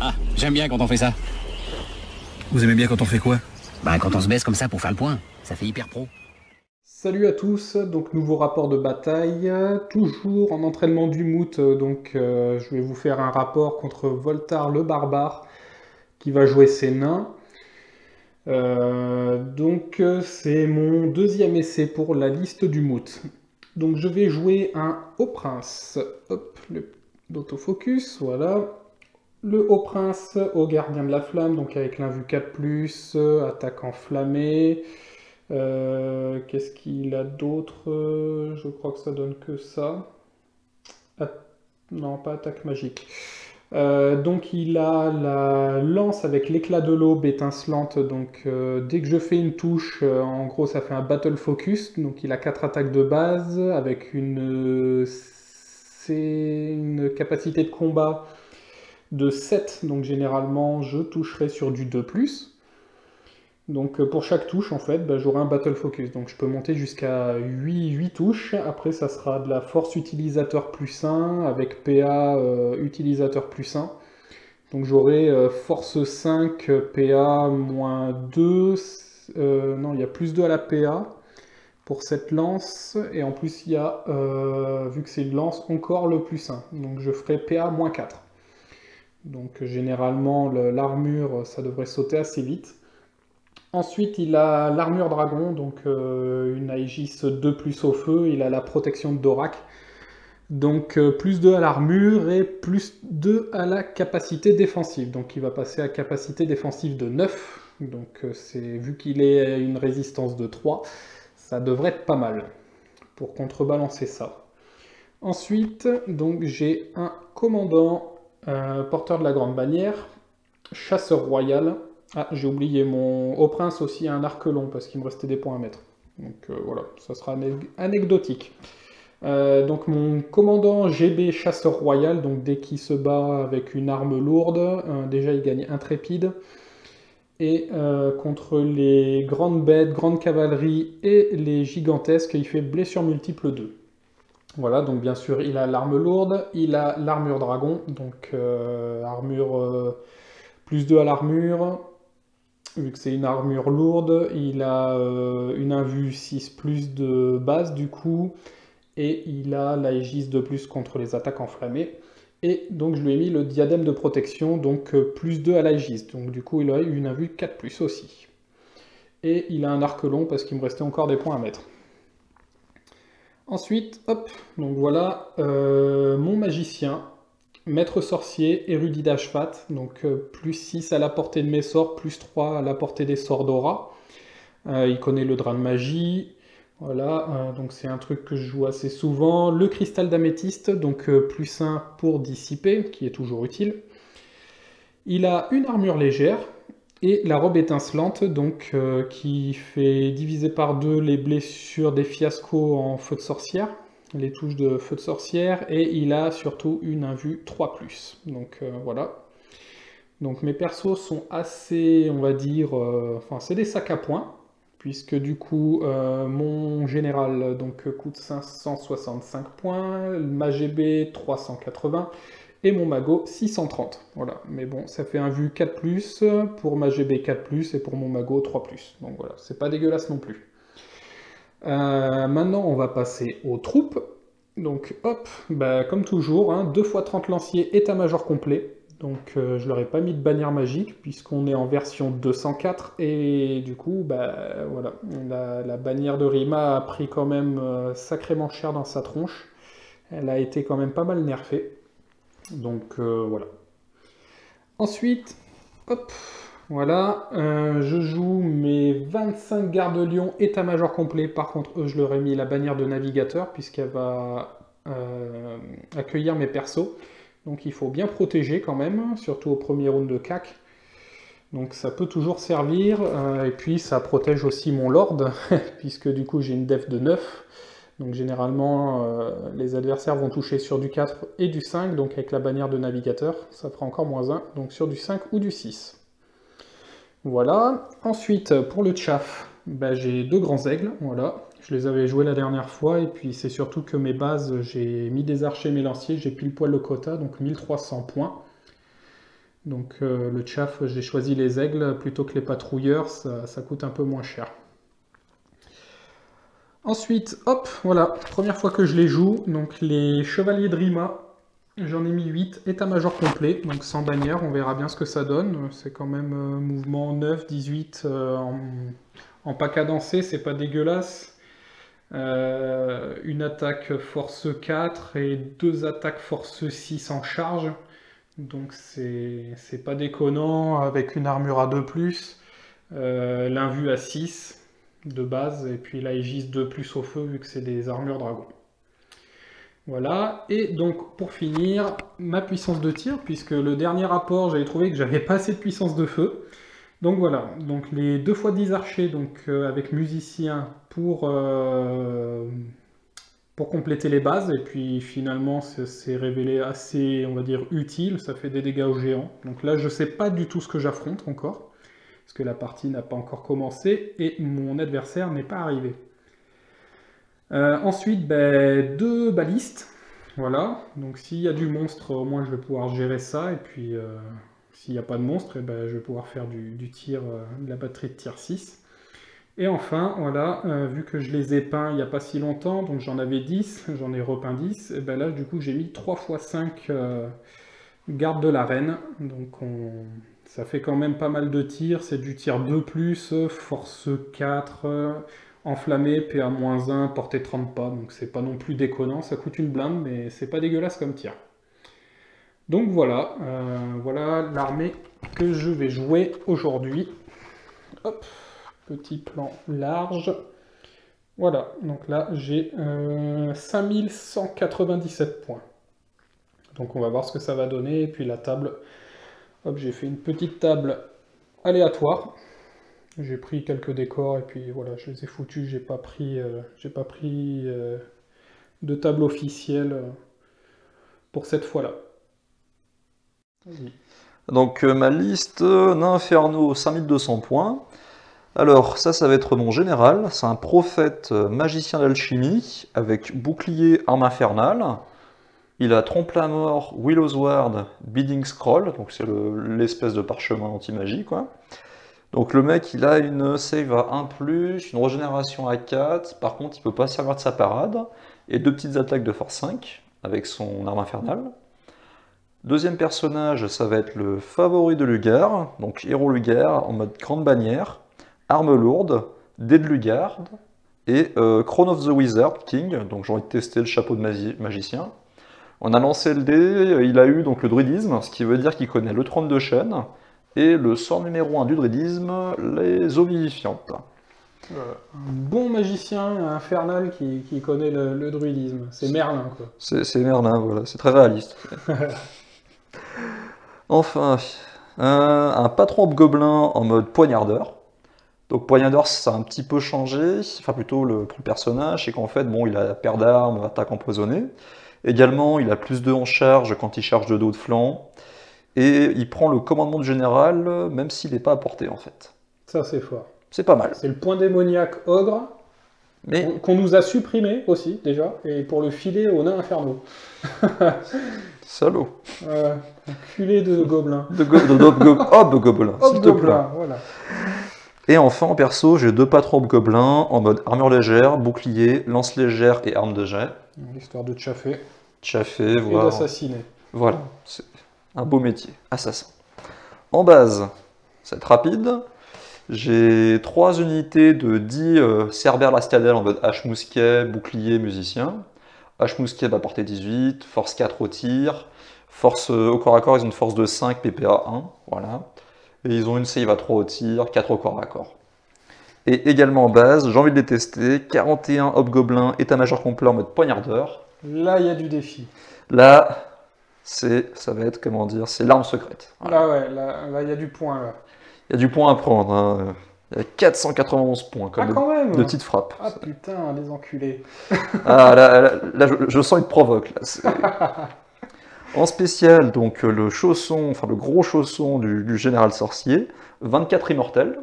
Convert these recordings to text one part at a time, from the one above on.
Ah, j'aime bien quand on fait ça. Vous aimez bien quand on fait quoi? Ben, quand on se baisse comme ça pour faire le point, ça fait hyper pro. Salut à tous, donc nouveau rapport de bataille, toujours en entraînement du moot, je vais vous faire un rapport contre Voltar le barbare qui va jouer ses nains. C'est mon deuxième essai pour la liste du moot. Donc je vais jouer un haut prince, hop, l'autofocus, voilà. Le haut prince au gardien de la flamme, donc avec l'invue 4+, attaque enflammée. Qu'est-ce qu'il a d'autre? Je crois que ça donne que ça. Non, pas attaque magique. Donc il a la lance avec l'éclat de l'aube étincelante. Dès que je fais une touche, en gros ça fait un battle focus. Donc il a 4 attaques de base avec c'est une capacité de combat de 7. Donc généralement je toucherai sur du 2+. Donc pour chaque touche, en fait, j'aurai un Battle Focus. Donc je peux monter jusqu'à 8 touches. Après, ça sera de la force utilisateur +1 avec PA utilisateur +1. Donc j'aurai force 5, PA -2. Non, il y a +2 à la PA pour cette lance. Et en plus, il y a, vu que c'est une lance, encore le +1. Donc je ferai PA -4. Donc généralement, l'armure, ça devrait sauter assez vite. Ensuite, il a l'armure dragon, donc une Aegis 2+ au feu, il a la protection de Dorak. Donc +2 à l'armure et +2 à la capacité défensive. Donc il va passer à capacité défensive de 9. Donc vu qu'il est une résistance de 3, ça devrait être pas mal pour contrebalancer ça. Ensuite, donc j'ai un commandant porteur de la grande bannière, chasseur royal. Ah, j'ai oublié, mon haut prince aussi a un arc long parce qu'il me restait des points à mettre. Donc voilà, ça sera anecdotique. Donc mon commandant GB chasseur royal, donc dès qu'il se bat avec une arme lourde, déjà il gagne intrépide. Et contre les grandes bêtes, grande cavalerie et les gigantesques, il fait blessure multiple 2. Voilà, donc bien sûr il a l'arme lourde, il a l'armure dragon, donc armure +2 à l'armure. Vu que c'est une armure lourde, il a une invue 6+ de base du coup, et il a l'Aegis 2+ contre les attaques enflammées. Et donc je lui ai mis le diadème de protection, donc +2 à l'Aegis. Donc du coup il a eu une invue 4+ aussi. Et il a un arc long parce qu'il me restait encore des points à mettre. Ensuite, hop, donc voilà mon magicien. Maître sorcier, érudit d'Ashvat, donc +6 à la portée de mes sorts, +3 à la portée des sorts d'aura. Il connaît le drain de magie, voilà, donc c'est un truc que je joue assez souvent. Le cristal d'améthyste, donc +1 pour dissiper, qui est toujours utile. Il a une armure légère, et la robe étincelante, donc qui fait diviser par 2 les blessures des fiascos en feu de sorcière. Les touches de feu de sorcière, et il a surtout une invue 3+. Donc voilà. Donc mes persos sont assez, on va dire, enfin c'est des sacs à points, puisque du coup mon général coûte 565 points, ma GB 380, et mon mago 630. Voilà, mais bon, ça fait un vue 4+, pour ma GB 4+, et pour mon mago 3+. Donc voilà, c'est pas dégueulasse non plus. Maintenant, on va passer aux troupes. Donc, hop, comme toujours, hein, 2 x 30 lanciers, état-major complet. Donc, je leur ai pas mis de bannière magique, puisqu'on est en version 204. Et du coup, voilà, la bannière de Rima a pris quand même sacrément cher dans sa tronche. Elle a été quand même pas mal nerfée. Donc, voilà. Ensuite, hop, voilà, je joue mes 25 gardes-lions état-major complet. Par contre, eux, je leur ai mis la bannière de navigateur, puisqu'elle va accueillir mes persos. Donc il faut bien protéger quand même, surtout au premier round de CAC. Donc ça peut toujours servir, et puis ça protège aussi mon lord, puisque du coup j'ai une def de 9. Donc généralement, les adversaires vont toucher sur du 4 et du 5, donc avec la bannière de navigateur, ça fera encore -1, donc sur du 5 ou du 6. Voilà. Ensuite, pour le tchaf, j'ai 2 grands aigles, voilà. Je les avais joués la dernière fois, et puis c'est surtout que mes bases, j'ai mis des archers et mes lanciers, j'ai pile poil le quota, donc 1300 points. Donc le chaff, j'ai choisi les aigles plutôt que les patrouilleurs, ça coûte un peu moins cher. Ensuite, hop, voilà, première fois que je les joue, donc les chevaliers de Rima, j'en ai mis 8, état-major complet, donc sans bannière, on verra bien ce que ça donne. C'est quand même mouvement 9, 18 en pas cadencé, c'est pas dégueulasse. Une attaque force 4 et 2 attaques force 6 en charge. Donc c'est pas déconnant, avec une armure à 2+, l'invue à 6 de base, et puis l'Aegis 2+ au feu, vu que c'est des armures dragons. Voilà, et donc pour finir, ma puissance de tir, puisque le dernier rapport, j'avais trouvé que j'avais pas assez de puissance de feu. Donc voilà, donc les 2x10 archers, donc avec musicien pour compléter les bases, et puis finalement ça s'est révélé assez, on va dire, utile, ça fait des dégâts aux géants. Donc là je sais pas du tout ce que j'affronte encore, parce que la partie n'a pas encore commencé, et mon adversaire n'est pas arrivé. Ensuite, 2 balistes, voilà, donc s'il y a du monstre, au moins je vais pouvoir gérer ça, et puis s'il n'y a pas de monstre, je vais pouvoir faire du tir, de la batterie de tir 6. Et enfin, voilà, vu que je les ai peints il n'y a pas si longtemps, donc j'en avais 10, j'en ai repeint 10, et là du coup j'ai mis 3x5 garde de la reine, donc ça fait quand même pas mal de tirs, c'est du tir 2+, force 4, enflammé, PA-1, portée 30 pas, donc c'est pas non plus déconnant, ça coûte une blinde, mais c'est pas dégueulasse comme tir. Donc voilà, voilà l'armée que je vais jouer aujourd'hui. Hop, petit plan large. Voilà, donc là j'ai 5197 points. Donc on va voir ce que ça va donner, et puis la table, hop, j'ai fait une petite table aléatoire. J'ai pris quelques décors, et puis voilà, je les ai foutus, j'ai pas pris de table officielle pour cette fois-là. Donc ma liste d'Inferno, 5200 points. Alors ça va être mon général, c'est un prophète magicien d'alchimie avec bouclier, arme infernale. Il a trompe-la-mort, Willow's Ward, Bidding Scroll, donc c'est l'espèce de parchemin anti-magie quoi. Donc le mec il a une save à 1+, une régénération à 4, par contre il peut pas servir de sa parade, et 2 petites attaques de force 5 avec son arme infernale. Deuxième personnage, ça va être le favori de Lugar, donc héros Lugar en mode grande bannière, arme lourde, dé de Lugar, et Crown of the Wizard King, donc j'ai envie de tester le chapeau de magicien. On a lancé le dé, il a eu donc le druidisme, ce qui veut dire qu'il connaît le trône de chêne, et le sort numéro 1 du druidisme, les eaux vivifiantes. Un bon magicien infernal qui connaît le druidisme, c'est Merlin quoi. C'est Merlin, voilà, c'est très réaliste. Enfin, un patron hobgoblin en mode poignardeur. Donc poignardeur, ça a un petit peu changé, enfin plutôt pour le personnage, c'est qu'en fait, bon, il a paire d'armes, attaque empoisonnée. Également, il a +2 en charge quand il charge de dos de flanc. Et il prend le commandement du général, même s'il n'est pas à portée, en fait. Ça, c'est fort. C'est pas mal. C'est le point démoniaque ogre, mais qu'on nous a supprimé aussi, déjà, et pour le filer aux nains infernaux. Salaud. Culé de gobelins. Hobgoblin, s'il te plaît. Voilà. Et enfin, en perso, j'ai 2 patrons hobgoblins en mode armure légère, bouclier, lance légère et arme de jet. L'histoire de chaffer. Chaffer, et voilà. d'assassiner. Voilà, c'est un beau métier, assassin. En base, c'est rapide. J'ai 3 unités de 10 Cerbère Lascadel en mode H-mousquet, bouclier, musicien. H-mousquet va porter 18, force 4 au tir. Force au corps à corps, ils ont une force de 5, PPA 1, voilà. Et ils ont une save à 3 au tir, 4 au corps à corps. Et également en base, j'ai envie de les tester, 41 hobgoblins, état-major complet en mode poignardeur. Là, il y a du défi. Là, ça va être, comment dire, c'est l'arme secrète. Voilà. Là, ouais, là, il y a du point, là. Il y a du point à prendre, hein. Il y a 491 points, comme quand même. de petites frappes. Ah putain, les enculés. Ah, là je sens une provoque, là. En spécial, donc le chausson, enfin le gros chausson du général sorcier, 24 immortels,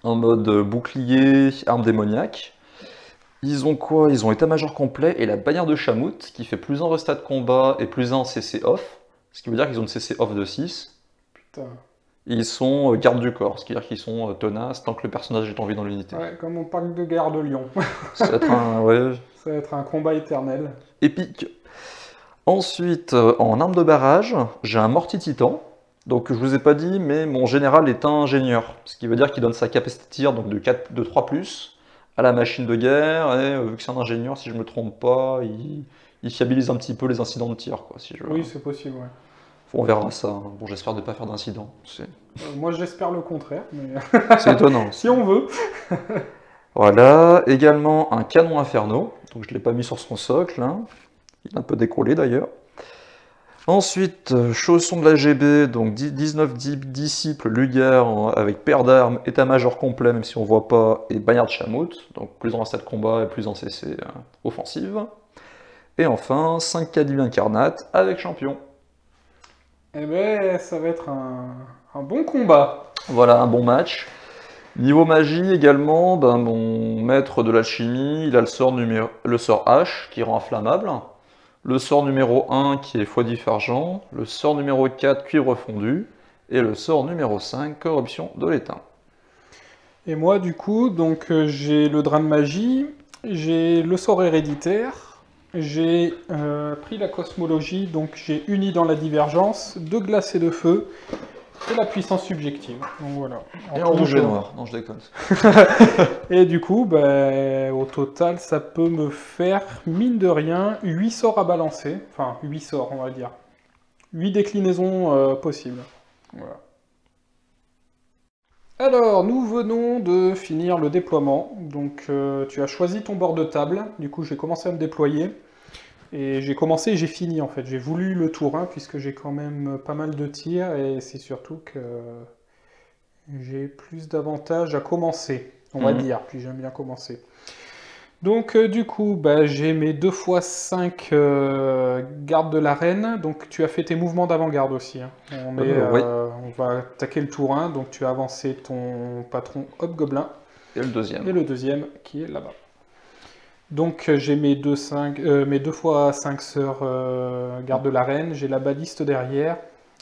en mode bouclier, arme démoniaque. Ils ont quoi? Ils ont état-major complet et la bannière de Chamout, qui fait +1 restat de combat et +1 CC off, ce qui veut dire qu'ils ont une CC off de 6. Ils sont gardes du corps, c'est-à-dire qu'ils sont tenaces tant que le personnage est en vie dans l'unité. Ouais, comme on parle de guerre de Lion. Ça va être un, ouais, Ça va être un combat éternel. épique. Ensuite, en arme de barrage, j'ai un mortier titan. Donc je vous ai pas dit, mais mon général est un ingénieur. Ce qui veut dire qu'il donne sa capacité de tir donc de 3+, à la machine de guerre. Et vu que c'est un ingénieur, si je me trompe pas, il fiabilise un petit peu les incidents de tir, quoi, si je... Oui, c'est possible, ouais. On verra ça. Bon, j'espère ne pas faire d'incident. Moi, j'espère le contraire, mais C'est étonnant. si on veut. Voilà, également un canon inferno. Donc je ne l'ai pas mis sur son socle, hein. Il est un peu décollé d'ailleurs. Ensuite, chaussons de la GB, donc 19 disciples Luger avec paire d'armes, état-major complet, même si on ne voit pas, et bagnard de chamout, donc plus en stade de combat et plus en CC offensive. Et enfin, 5 Cadieux incarnates avec champion. Eh ben, ça va être un bon combat. Voilà, un bon match. Niveau magie également, ben, mon maître de l'alchimie, il a le sort H qui rend inflammable. Le sort numéro 1 qui est x10 argent, le sort numéro 4 cuivre fondu, et le sort numéro 5 corruption de l'étain. Et moi, du coup, donc j'ai le drain de magie, j'ai le sort héréditaire, j'ai pris la cosmologie, donc j'ai uni dans la divergence, de glace et de feu, et la puissance subjective. Donc voilà. Et en rouge et noir, non je déconne. Et du coup, ben, au total, ça peut me faire, mine de rien, 8 sorts à balancer. Enfin, 8 sorts, on va dire. 8 déclinaisons possibles. Voilà. Alors, nous venons de finir le déploiement. Donc, tu as choisi ton bord de table. Du coup, j'ai commencé à me déployer. Et j'ai commencé et j'ai fini, en fait. J'ai voulu le tour 1, puisque j'ai quand même pas mal de tirs. Et c'est surtout que j'ai plus d'avantages à commencer, on va dire. Puis j'aime bien commencer. Donc, du coup, bah, j'ai mes 2x5 gardes de l'arène. Donc, tu as fait tes mouvements d'avant-garde aussi. Hein. Oui. On va attaquer le tour 1. Donc, tu as avancé ton patron Hobgoblin. Et le deuxième. Et le deuxième qui est là-bas. Donc, j'ai mes 2x5 sœurs gardes de l'arène. J'ai la baliste derrière.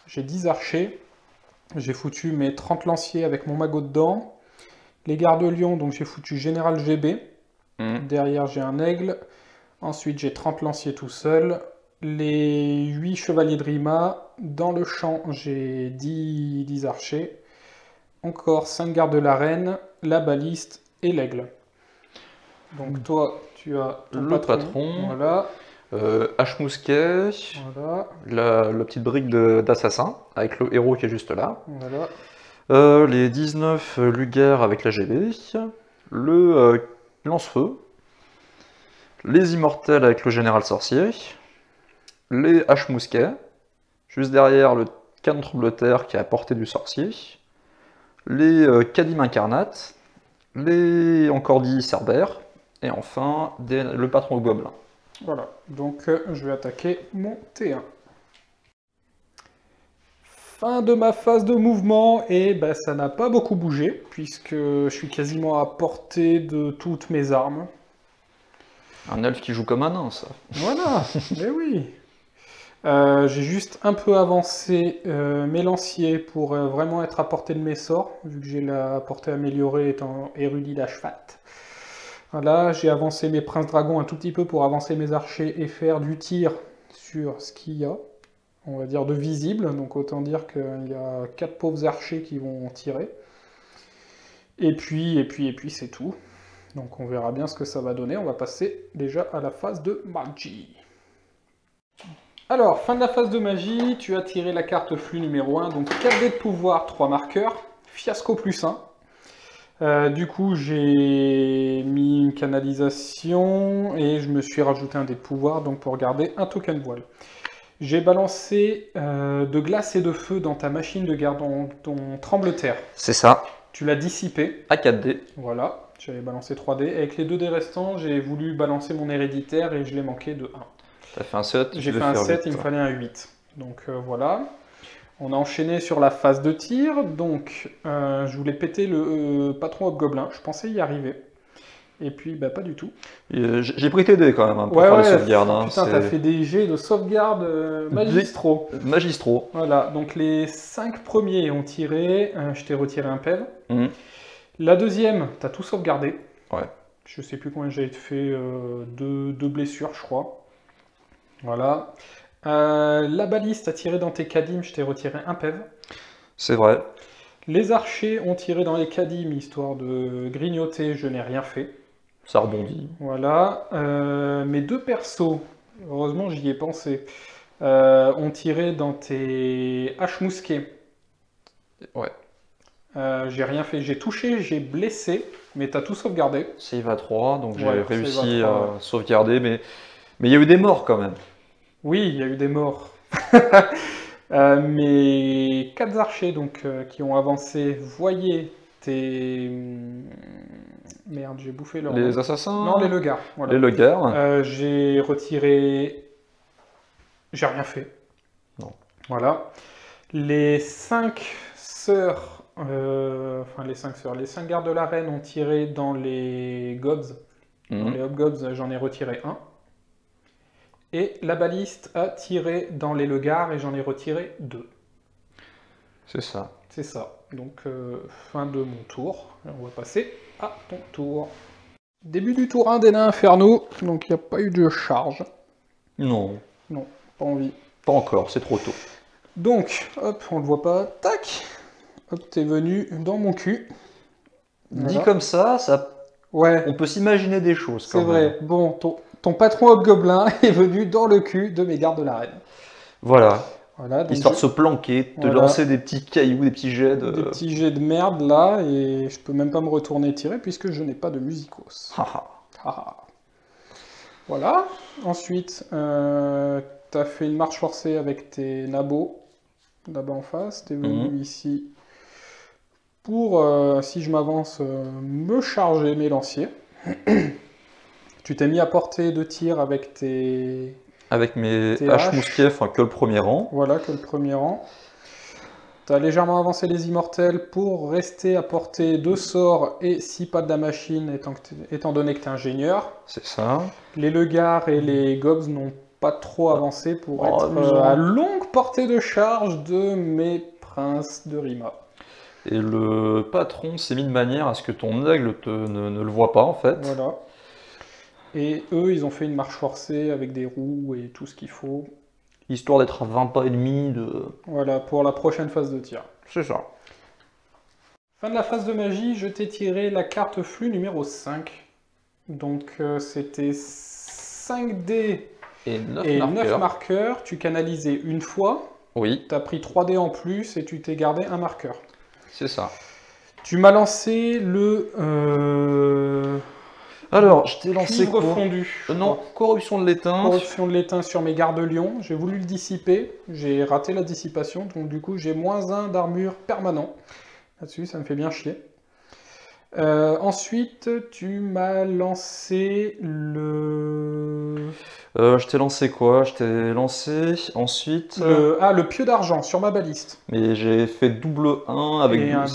J'ai 10 archers. J'ai foutu mes 30 lanciers avec mon magot dedans. Les gardes lions, donc j'ai foutu général GB. Derrière, j'ai un aigle. Ensuite, j'ai 30 lanciers tout seul. Les 8 chevaliers de Rima. Dans le champ, j'ai 10 archers. Encore 5 gardes de l'arène, la baliste et l'aigle. Donc toi, tu as ton le patron. Voilà. H-mousquet. Voilà. La petite brique d'assassin, avec le héros qui est juste là. Voilà. Les 19 Luger avec la GB. Le lance-feu. Les immortels avec le général sorcier. Les H-mousquets. Juste derrière le canon tremblement-terre qui est à portée du sorcier. Les Kadim incarnates. Les encore 10 Cerbères. Et enfin, le patron gobelin. Voilà, donc je vais attaquer mon T1. Fin de ma phase de mouvement, et ben, ça n'a pas beaucoup bougé, puisque je suis quasiment à portée de toutes mes armes. Un elfe qui joue comme un nain, ça. Voilà, mais oui. J'ai juste un peu avancé mes lanciers pour vraiment être à portée de mes sorts, vu que j'ai la portée améliorée étant érudit d'Ashfat. Voilà, j'ai avancé mes princes dragons un tout petit peu pour avancer mes archers et faire du tir sur ce qu'il y a, on va dire de visible, donc autant dire qu'il y a 4 pauvres archers qui vont tirer. Et puis c'est tout. Donc on verra bien ce que ça va donner, on va passer déjà à la phase de magie. Alors, fin de la phase de magie, tu as tiré la carte flux numéro 1, donc 4 dés de pouvoir, 3 marqueurs, fiasco plus 1. Du coup, j'ai mis une canalisation et je me suis rajouté un dé de pouvoir donc pour garder un token voile. J'ai balancé de glace et de feu dans ta machine de garde, dans ton tremble-terre. C'est ça. Tu l'as dissipé. À 4 dés. Voilà, j'avais balancé 3 dés. Avec les 2 dés restants, j'ai voulu balancer mon héréditaire et je l'ai manqué de 1. T'as fait un 7. J'ai fait un 7, il me fallait un 8. Donc voilà. On a enchaîné sur la phase de tir, donc je voulais péter le patron Hobgoblin, je pensais y arriver. Et puis, bah, pas du tout. J'ai pris tes dés quand même hein, pour Ouais, faire les ouais, sauvegardes. Hein, putain, t'as fait des jets de sauvegarde magistraux. Magistraux. Voilà, donc les 5 premiers ont tiré, je t'ai retiré un PEV. Mhm. La deuxième, t'as tout sauvegardé. Ouais. Je sais plus combien j'ai fait, deux blessures, je crois. Voilà. La baliste, t'as tiré dans tes Kadim, je t'ai retiré un PEV. C'est vrai. Les archers ont tiré dans les Kadim, histoire de grignoter, je n'ai rien fait. Ça rebondit. Voilà. Mes 2 persos, heureusement j'y ai pensé, ont tiré dans tes haches mousquets. Ouais. J'ai rien fait, j'ai touché, j'ai blessé, mais t'as tout sauvegardé. Save à 3, donc j'ai Ouais, réussi save à 3, à sauvegarder, mais il y a eu des morts quand même. Oui, il y a eu des morts. Mes 4 archers donc, qui ont avancé, voyez tes... Merde, j'ai bouffé leur nom. Les assassins. Non, les Legars. Voilà. Les Legars. J'ai retiré... J'ai rien fait. Non. Voilà. Les 5 sœurs... Enfin, les 5 sœurs. Les 5 gardes de la reine ont tiré dans les gobs. Dans les hobgobs, j'en ai retiré un. Et la baliste a tiré dans les Legars et j'en ai retiré 2. C'est ça. C'est ça. Donc, fin de mon tour. On va passer à ton tour. Début du tour 1 des nains infernaux. Donc, il n'y a pas eu de charge. Non. Non, pas envie. Pas encore, c'est trop tôt. Donc, hop, on le voit pas. Tac. Hop, t'es venu dans mon cul. Dit Voilà. comme ça, Ouais, on peut s'imaginer des choses quand c'est même. vrai. Bon, ton patron hobgoblin est venu dans le cul de mes gardes de la reine. Voilà. Voilà, donc Histoire de se planquer, de Voilà. lancer des petits cailloux, des petits jets de... des petits jets de merde là, et je peux même pas me retourner tirer puisque je n'ai pas de musicos. Haha. Haha. Voilà. Ensuite, t'as fait une marche forcée avec tes nabos là-bas en face. T'es venu ici pour, si je m'avance, me charger mes lanciers. Tu t'es mis à portée de tir avec tes... Avec mes Tes haches haches. mousquets, enfin que le premier rang. Voilà, que le premier rang. T'as légèrement avancé les immortels pour rester à portée de sorts et si pas de la machine, étant donné que t'es ingénieur. C'est ça. Les Legars et les Gobs n'ont pas trop avancé pour Oh, être amusant. à longue portée de charge de mes princes de Rima. Et le patron s'est mis de manière à ce que ton aigle ne le voit pas en fait. Voilà. Et eux, ils ont fait une marche forcée avec des roues et tout ce qu'il faut. Histoire d'être à 20 pas et demi de... Voilà, pour la prochaine phase de tir. C'est ça. Fin de la phase de magie, je t'ai tiré la carte flux numéro 5. Donc c'était 5 dés Et 9 et marqueurs. 9 marqueurs. Tu canalisais une fois, Oui, tu as pris 3 dés en plus et tu t'es gardé un marqueur. c'est ça. Tu m'as lancé le Alors, je t'ai lancé cuivre quoi fondu. Non, corruption de l'étain. Corruption de l'étain sur mes gardes lions. J'ai voulu le dissiper, j'ai raté la dissipation, donc du coup j'ai -1 d'armure permanent. Là-dessus, ça me fait bien chier. Ensuite, tu m'as lancé le... Je t'ai lancé quoi? Je t'ai lancé ensuite... le pieu d'argent sur ma baliste. Mais j'ai fait double 1 avec Et 12. un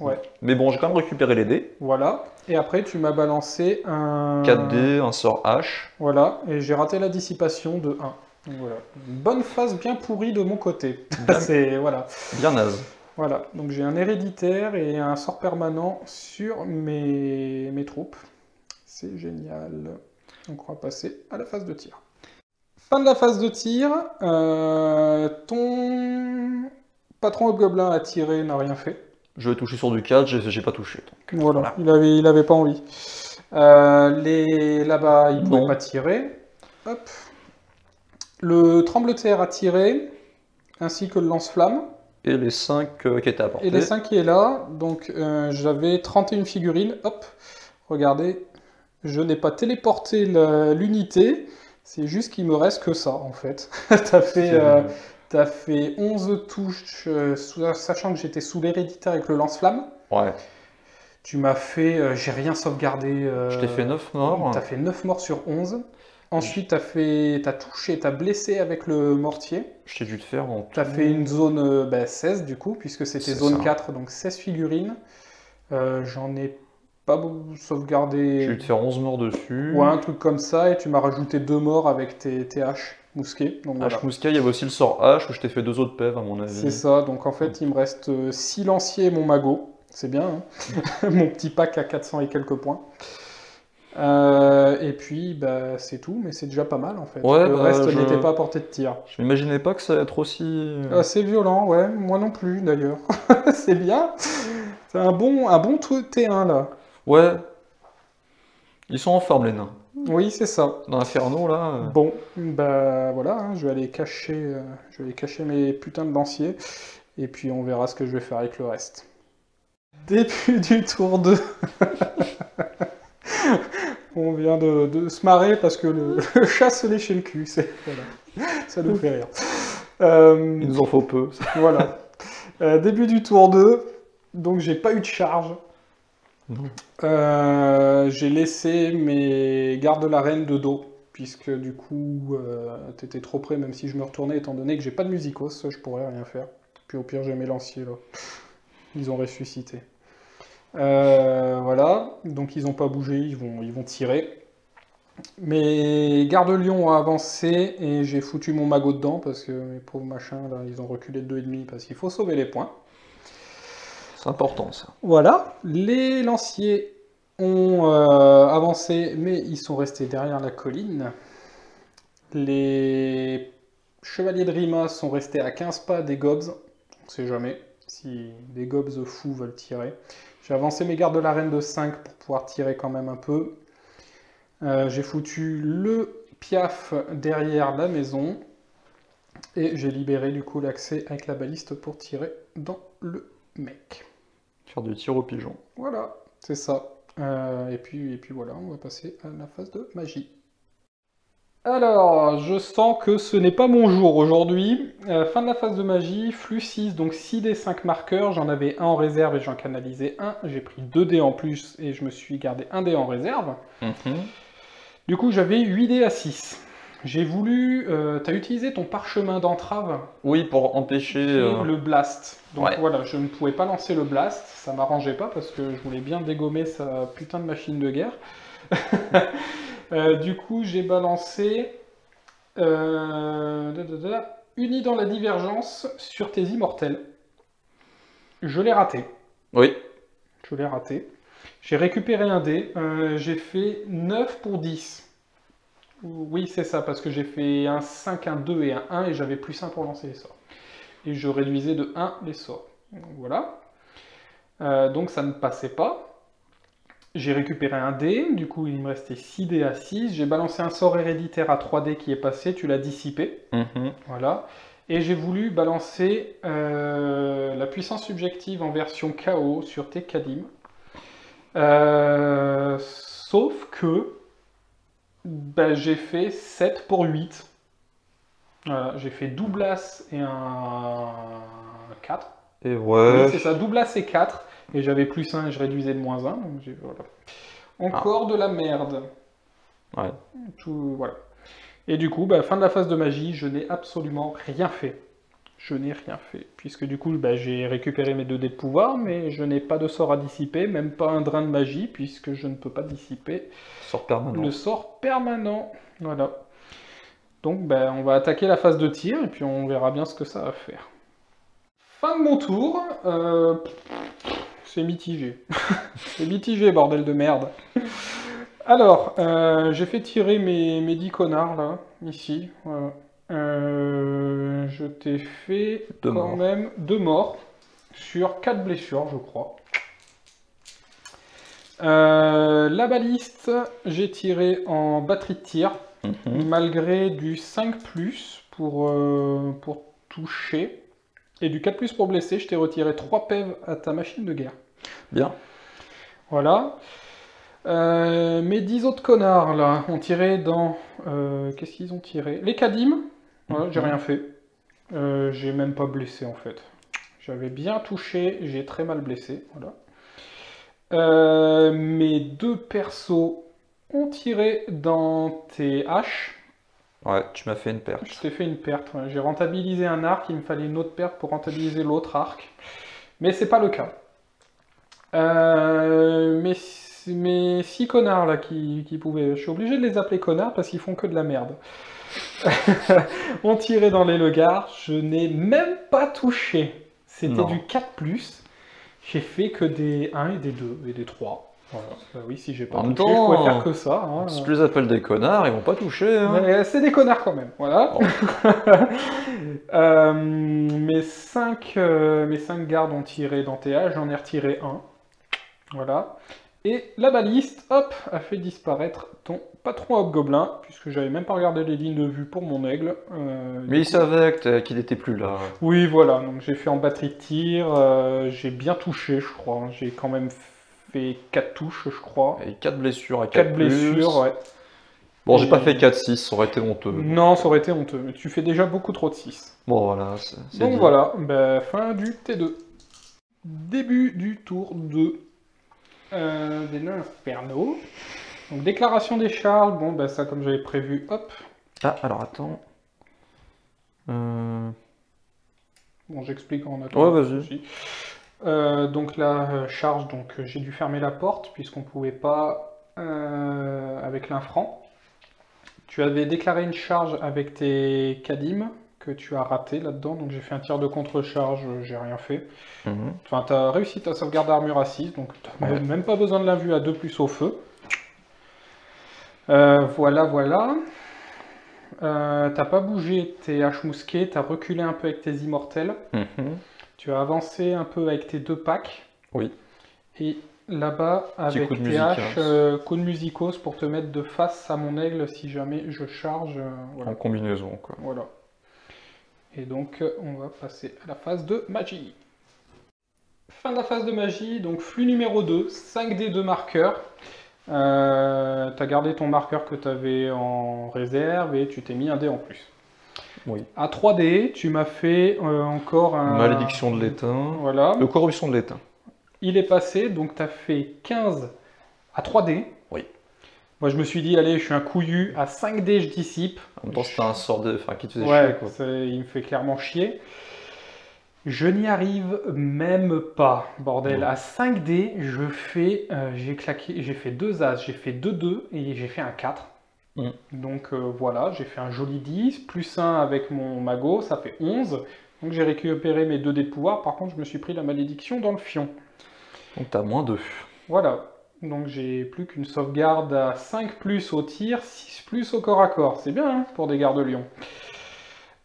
2, ouais. Mais bon, j'ai quand même récupéré les dés. Voilà. Et après, tu m'as balancé un... 4 dés, un sort H. Voilà. Et j'ai raté la dissipation de 1. Donc voilà. Une bonne phase bien pourrie de mon côté. Bien. C'est... Voilà. Bien naze. Voilà. Donc j'ai un héréditaire et un sort permanent sur mes troupes. C'est génial. Donc on va passer à la phase de tir. Fin de la phase de tir. Ton patron hobgoblin a tiré, n'a rien fait. Je vais toucher sur du 4, j'ai pas touché. Donc, Voilà, il avait pas envie. Là-bas, il pouvait Non. pas tirer. Hop. Le tremblement-de-terre a tiré, ainsi que le lance-flamme. Et les 5 qui étaient à portée. Et les 5 qui est là, donc j'avais 31 figurines. Hop, regardez, je n'ai pas téléporté l'unité, c'est juste qu'il me reste que ça en fait. T'as fait 11 touches, sachant que j'étais sous l'héréditaire avec le lance-flamme. Ouais. Tu m'as fait, j'ai rien sauvegardé. Je t'ai fait 9 morts. T'as fait 9 morts sur 11. Ensuite, t'as touché, t'as blessé avec le mortier. Je t'ai dû te faire en tout. T'as fait une zone 16 du coup, puisque c'était C'est zone ça. 4, donc 16 figurines. J'en ai pas sauvegarder. J'ai dû te faire 11 morts dessus. Ouais, un truc comme ça, et tu m'as rajouté 2 morts avec tes haches mousquées. Donc voilà. H mousquet, il y avait aussi le sort H où je t'ai fait 2 autres pèves à mon avis. C'est ça, donc en fait il me reste 6 lanciers et mon magot. C'est bien, hein. Mon petit pack à 400 et quelques points. Et puis bah, c'est tout, mais c'est déjà pas mal en fait. Ouais, le bah, reste n'était pas à portée de tir. Je m'imaginais pas que ça allait être aussi... C'est violent, ouais, moi non plus d'ailleurs. C'est bien. C'est un bon T1 là. Ouais. Ils sont en forme les nains. Oui, c'est ça. Dans Inferno là... Bon, bah voilà, hein, je vais aller cacher mes putains de lanciers. Et puis on verra ce que je vais faire avec le reste. Début du tour 2. On vient de se marrer parce que le chat se léchait le cul. Voilà. Ça nous fait rire. Il nous en faut peu. Voilà. Début du tour 2. Donc j'ai pas eu de charge. J'ai laissé mes gardes de la reine de dos. Puisque du coup, t'étais trop près, même si je me retournais, étant donné que j'ai pas de musicos, je pourrais rien faire. Puis au pire, j'ai mes lanciers là. Ils ont ressuscité. Voilà, donc ils n'ont pas bougé, ils vont tirer. Mes gardes-lions ont avancé et j'ai foutu mon magot dedans parce que mes pauvres machins, là, ils ont reculé de 2,5 parce qu'il faut sauver les points. C'est important ça. Voilà, les lanciers ont avancé, mais ils sont restés derrière la colline. Les chevaliers de Rima sont restés à 15 pas des gobs, on sait jamais si des gobs fous veulent tirer. J'ai avancé mes gardes de la reine de 5 pour pouvoir tirer quand même un peu. J'ai foutu le piaf derrière la maison. Et j'ai libéré du coup l'accès avec la baliste pour tirer dans le mec. Faire du tir au pigeon. Voilà, c'est ça. Et puis voilà, on va passer à la phase de magie. Alors, je sens que ce n'est pas mon jour aujourd'hui. Fin de la phase de magie, flux 6, donc 6 dés 5 marqueurs. J'en avais un en réserve et j'en canalisais un. J'ai pris 2 dés en plus et je me suis gardé un dé en réserve. Du coup, j'avais 8 dés à 6. J'ai voulu... t'as utilisé ton parchemin d'entrave. Oui, pour empêcher... Le blast. Donc ouais. Voilà, je ne pouvais pas lancer le blast. Ça m'arrangeait pas parce que je voulais bien dégommer sa putain de machine de guerre. Du coup, j'ai balancé uni dans la divergence sur tes immortels. Je l'ai raté. Oui. Je l'ai raté. J'ai récupéré un dé. J'ai fait 9 pour 10. Oui, c'est ça, parce que j'ai fait un 5, un 2 et un 1, et j'avais plus 1 pour lancer les sorts. Et je réduisais de 1 les sorts. Donc, voilà. Donc ça ne passait pas. J'ai récupéré un dé, du coup il me restait 6 dés à 6. J'ai balancé un sort héréditaire à 3 dés qui est passé, tu l'as dissipé. Voilà. Et j'ai voulu balancer la puissance subjective en version KO sur tes Kadim. Sauf que bah, j'ai fait 7 pour 8. Voilà, j'ai fait doublas et un 4. Et ouais. Oui, c'est ça, doublas et 4. Et j'avais plus 1 et je réduisais de moins 1. Donc voilà. Encore de la merde. Ouais. Tout, voilà. Et du coup, bah, fin de la phase de magie, je n'ai absolument rien fait. Je n'ai rien fait. Puisque du coup, bah, j'ai récupéré mes 2 dés de pouvoir, mais je n'ai pas de sort à dissiper, même pas un drain de magie, puisque je ne peux pas dissiper Sort permanent. le sort permanent. Voilà. Donc, bah, on va attaquer la phase de tir, et puis on verra bien ce que ça va faire. Fin de mon tour. C'est mitigé. C'est mitigé, bordel de merde. Alors, j'ai fait tirer mes 10 connards, là, ici. Voilà. Je t'ai fait quand même 2 morts sur 4 blessures, je crois. La baliste, j'ai tiré en batterie de tir, malgré du 5+, pour toucher. Et du 4+, pour blesser, je t'ai retiré 3 pèves à ta machine de guerre. Bien. Voilà. Mes 10 autres connards, là, ont tiré dans... Qu'est-ce qu'ils ont tiré? Les Kadim. Voilà, j'ai rien fait. J'ai même pas blessé, en fait. J'avais bien touché, j'ai très mal blessé. Voilà. Mes 2 persos ont tiré dans tes haches. Ouais, tu m'as fait une perte. Je t'ai fait une perte. Ouais. J'ai rentabilisé un arc, il me fallait une autre perte pour rentabiliser l'autre arc. Mais c'est pas le cas. c'est mes 6 connards là qui pouvaient. Je suis obligé de les appeler connards parce qu'ils font que de la merde. On tirait dans les legars, je n'ai même pas touché. C'était Non. du 4+. J'ai fait que des 1 et des 2 et des 3. Voilà. Bah oui, si j'ai pas En même touché, je temps, pouvais faire que ça. Hein. Si tu les appelles des connards, ils vont pas toucher. Hein. Mais c'est des connards quand même, voilà. Oh. Mes 5 gardes ont tiré dans TA, j'en ai retiré un. Voilà. Et la baliste, hop, a fait disparaître ton patron hobgoblin, puisque j'avais même pas regardé les lignes de vue pour mon aigle. Mais il savait qu'il n'était plus là. Oui, voilà, donc j'ai fait en batterie de tir, j'ai bien touché, je crois. Hein. J'ai quand même fait 4 touches, je crois. Et 4 blessures à 4 4+. blessures, ouais. Bon, j'ai pas fait 4-6, ça aurait été honteux. Non, ça aurait été honteux, mais tu fais déjà beaucoup trop de 6. Bon, voilà, c'est Donc dit. voilà, bah, fin du T2. Début du tour 2 des nains infernaux. Donc déclaration des charges, bon bah ça comme j'avais prévu, hop. Ah, alors attends. Bon j'explique en attendant. Ouais, vas-y. Donc la charge, donc j'ai dû fermer la porte puisqu'on pouvait pas avec l'infrant. Tu avais déclaré une charge avec tes Kadim que tu as raté là-dedans, donc j'ai fait un tir de contre-charge, j'ai rien fait. Enfin, tu as réussi ta sauvegarde d'armure à 6, donc tu n'as même pas besoin de l'invue à 2+ au feu. Voilà, voilà. T'as pas bougé tes haches mousquées, t'as reculé un peu avec tes immortels. Tu as avancé un peu avec tes 2 packs. Oui. Et là-bas, avec coup de tes musique, haches, hein. coup de musicos pour te mettre de face à mon aigle si jamais je charge. Voilà. En combinaison, quoi. Voilà. Et donc, on va passer à la phase de magie. Fin de la phase de magie, donc flux numéro 2, 5D2 marqueurs. Tu as gardé ton marqueur que tu avais en réserve et tu t'es mis un dé en plus. Oui. À 3D, tu m'as fait encore un... Malédiction de l'étain. Voilà. Corruption de l'étain. Il est passé, donc tu as fait 15 à 3D. Oui. Moi, je me suis dit, allez, je suis un couillu, à 5D, je dissipe. En même temps, c'était un sort qui te faisait Ouais, chier, quoi. il me fait clairement chier. Je n'y arrive même pas, bordel. À 5D, j'ai fait 2 As, j'ai fait 2-2 et j'ai fait un 4. Donc voilà, j'ai fait un joli 10, plus 1 avec mon magot, ça fait 11. Donc j'ai récupéré mes 2 dés de pouvoir, par contre je me suis pris la malédiction dans le fion. Donc t'as -2. Voilà, donc j'ai plus qu'une sauvegarde à 5+ au tir, 6+ au corps à corps. C'est bien hein, pour des gardes lions.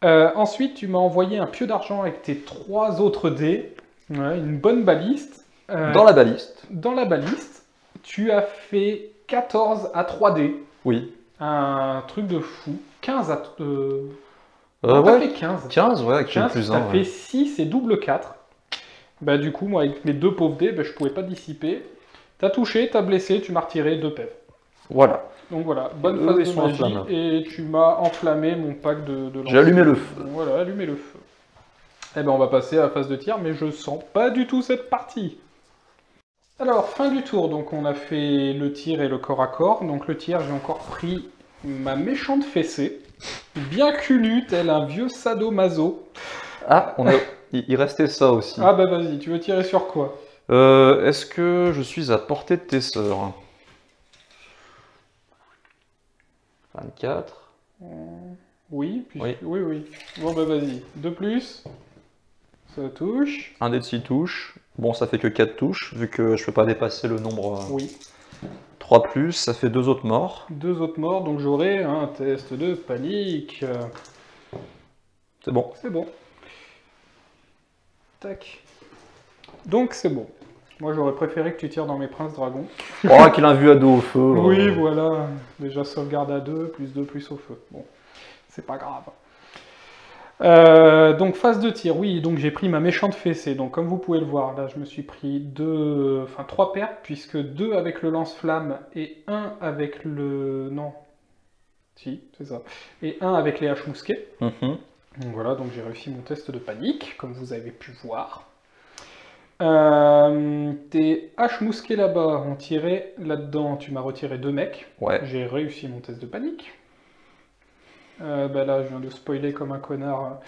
Ensuite, tu m'as envoyé un pieu d'argent avec tes 3 autres dés, ouais, une bonne baliste. Dans la baliste. Dans la baliste, tu as fait 14 à 3D. Oui. Un truc de fou. 15 à... Ouais. t'as fait 15. 15, ouais, avec 15, plus t'as 1. fait 6 et double 4. Bah du coup, moi, avec mes 2 pauvres dés, bah, je pouvais pas dissiper. T'as touché, t'as blessé, tu m'as retiré 2 pèves. Voilà. Donc voilà, bonne Eux, phase ils de sont magie, enflammés. et tu m'as enflammé mon pack de J'ai allumé le feu. Voilà, allumé le feu. Eh ben on va passer à la phase de tir, mais je sens pas du tout cette partie. Alors, fin du tour, donc on a fait le tir et le corps à corps. Donc le tir, j'ai encore pris ma méchante fessée, bien culue, tel un vieux sadomaso. Ah, il restait ça aussi. Ah bah vas-y, tu veux tirer sur quoi? Est-ce que je suis à portée de tes sœurs? 24. Oui, Oui. oui. Bon bah vas-y, 2+, ça touche. Un dé de 6 touches. Bon, ça fait que 4 touches, vu que je peux pas dépasser le nombre. Oui. 3+, ça fait 2 autres morts. 2 autres morts, donc j'aurai un test de panique. C'est bon. C'est bon. Tac. Donc c'est bon. Moi j'aurais préféré que tu tires dans mes princes dragons. Oh, qu'il a un vu à dos au feu. Oui, voilà. Déjà sauvegarde à 2, +2+ au feu. Bon, c'est pas grave. Donc phase de tir, oui, donc j'ai pris ma méchante fessée. Donc comme vous pouvez le voir, là je me suis pris 3 pertes, puisque 2 avec le lance-flamme et 1 avec le... Non. Si, c'est ça. Et 1 avec les haches mousquées. Donc voilà, donc j'ai réussi mon test de panique, comme vous avez pu voir. Tes haches mousquées là-bas ont tiré, là-dedans tu m'as retiré 2 mecs. Ouais. J'ai réussi mon test de panique. Bah là je viens de spoiler comme un connard.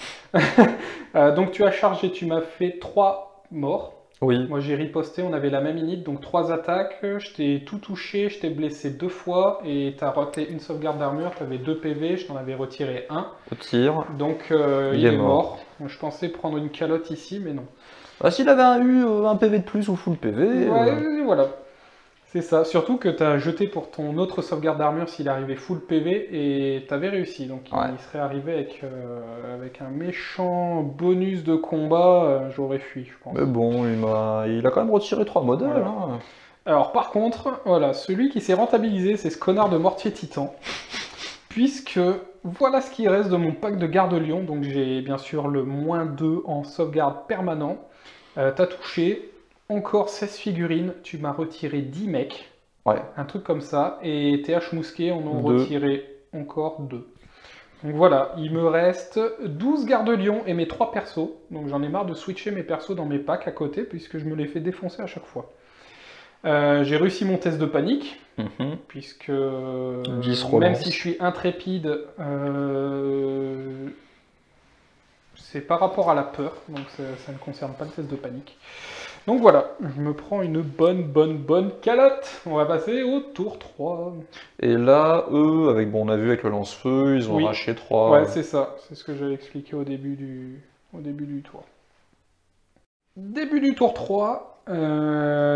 Donc tu as chargé, tu m'as fait 3 morts. Oui. Moi j'ai riposté, on avait la même init, donc 3 attaques, je t'ai tout touché, je t'ai blessé 2 fois, et t'as raté une sauvegarde d'armure, t'avais 2 PV, je t'en avais retiré 1. Au tir. Donc Il il est est mort. mort. Je pensais prendre une calotte ici, mais non. Bah, s'il avait eu un PV de plus ou full PV. Ouais, voilà. C'est ça. Surtout que t'as jeté pour ton autre sauvegarde d'armure s'il arrivait full PV, et t'avais réussi. Donc Ouais. il serait arrivé avec un méchant bonus de combat, j'aurais fui, je pense. Mais bon, il a quand même retiré 3 modèles. Voilà. Hein. Alors par contre, voilà, celui qui s'est rentabilisé, c'est ce connard de Mortier Titan. Puisque voilà ce qui reste de mon pack de Garde-Lion. Donc j'ai bien sûr le -2 en sauvegarde permanent. T'as touché encore 16 figurines, tu m'as retiré 10 mecs. Ouais. Un truc comme ça. Et TH Mousquet en ont 2. retiré encore 2. Donc voilà, il me reste 12 Garde-Lion et mes 3 persos. Donc j'en ai marre de switcher mes persos dans mes packs à côté, puisque je me les fais défoncer à chaque fois. J'ai réussi mon test de panique, puisque 10 même relance. si je suis intrépide, c'est par rapport à la peur, donc ça ne concerne pas le test de panique. Donc voilà, je me prends une bonne calotte. On va passer au tour 3. Et là, eux, on a vu avec le lance-feu, ils ont Oui. arraché 3. Ouais, c'est ça, c'est ce que j'avais expliqué au début du tour. Début du tour 3,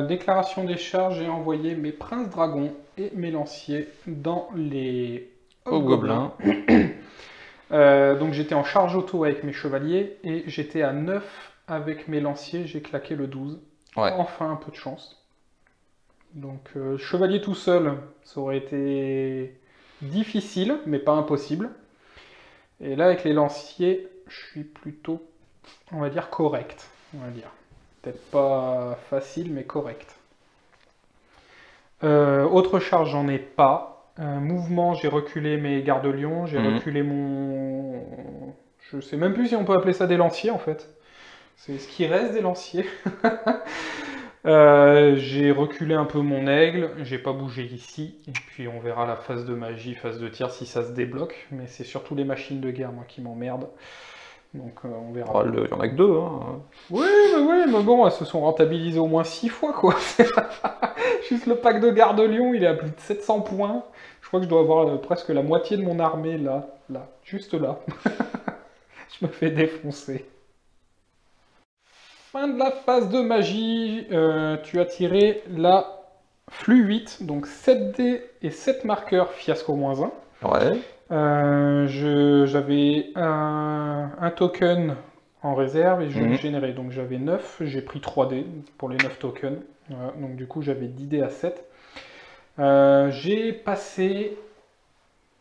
déclaration des charges, j'ai envoyé mes princes dragons et mes lanciers dans les Hobgoblins. Donc j'étais en charge auto avec mes chevaliers et j'étais à 9 avec mes lanciers, j'ai claqué le 12. Ouais. Enfin un peu de chance. Donc chevalier tout seul, ça aurait été difficile, mais pas impossible. Et là avec les lanciers, je suis plutôt, on va dire, correct. On va dire. Peut-être pas facile, mais correct. Autre charge, j'en ai pas. Mouvement, j'ai reculé mes gardes-lions, j'ai reculé mon... Je sais même plus si on peut appeler ça des lanciers, en fait. C'est ce qui reste des lanciers. J'ai reculé un peu mon aigle, j'ai pas bougé ici, et puis on verra la phase de magie, phase de tir, si ça se débloque. Mais c'est surtout les machines de guerre, moi, qui m'emmerdent. Donc on verra. Il y en a que 2. Hein. Oui, mais bon, elles se sont rentabilisées au moins 6 fois, quoi. Juste le pack de Garde-Lion, il est à plus de 700 points. Je crois que je dois avoir presque la moitié de mon armée, là, juste là. Je me fais défoncer. Fin de la phase de magie, tu as tiré la flux 8, donc 7 dés et 7 marqueurs, fiasco -1. Ouais. J'avais un token en réserve et je le générais, donc j'avais 9, j'ai pris 3 dés pour les 9 tokens, voilà, donc du coup j'avais 10 dés à 7. J'ai passé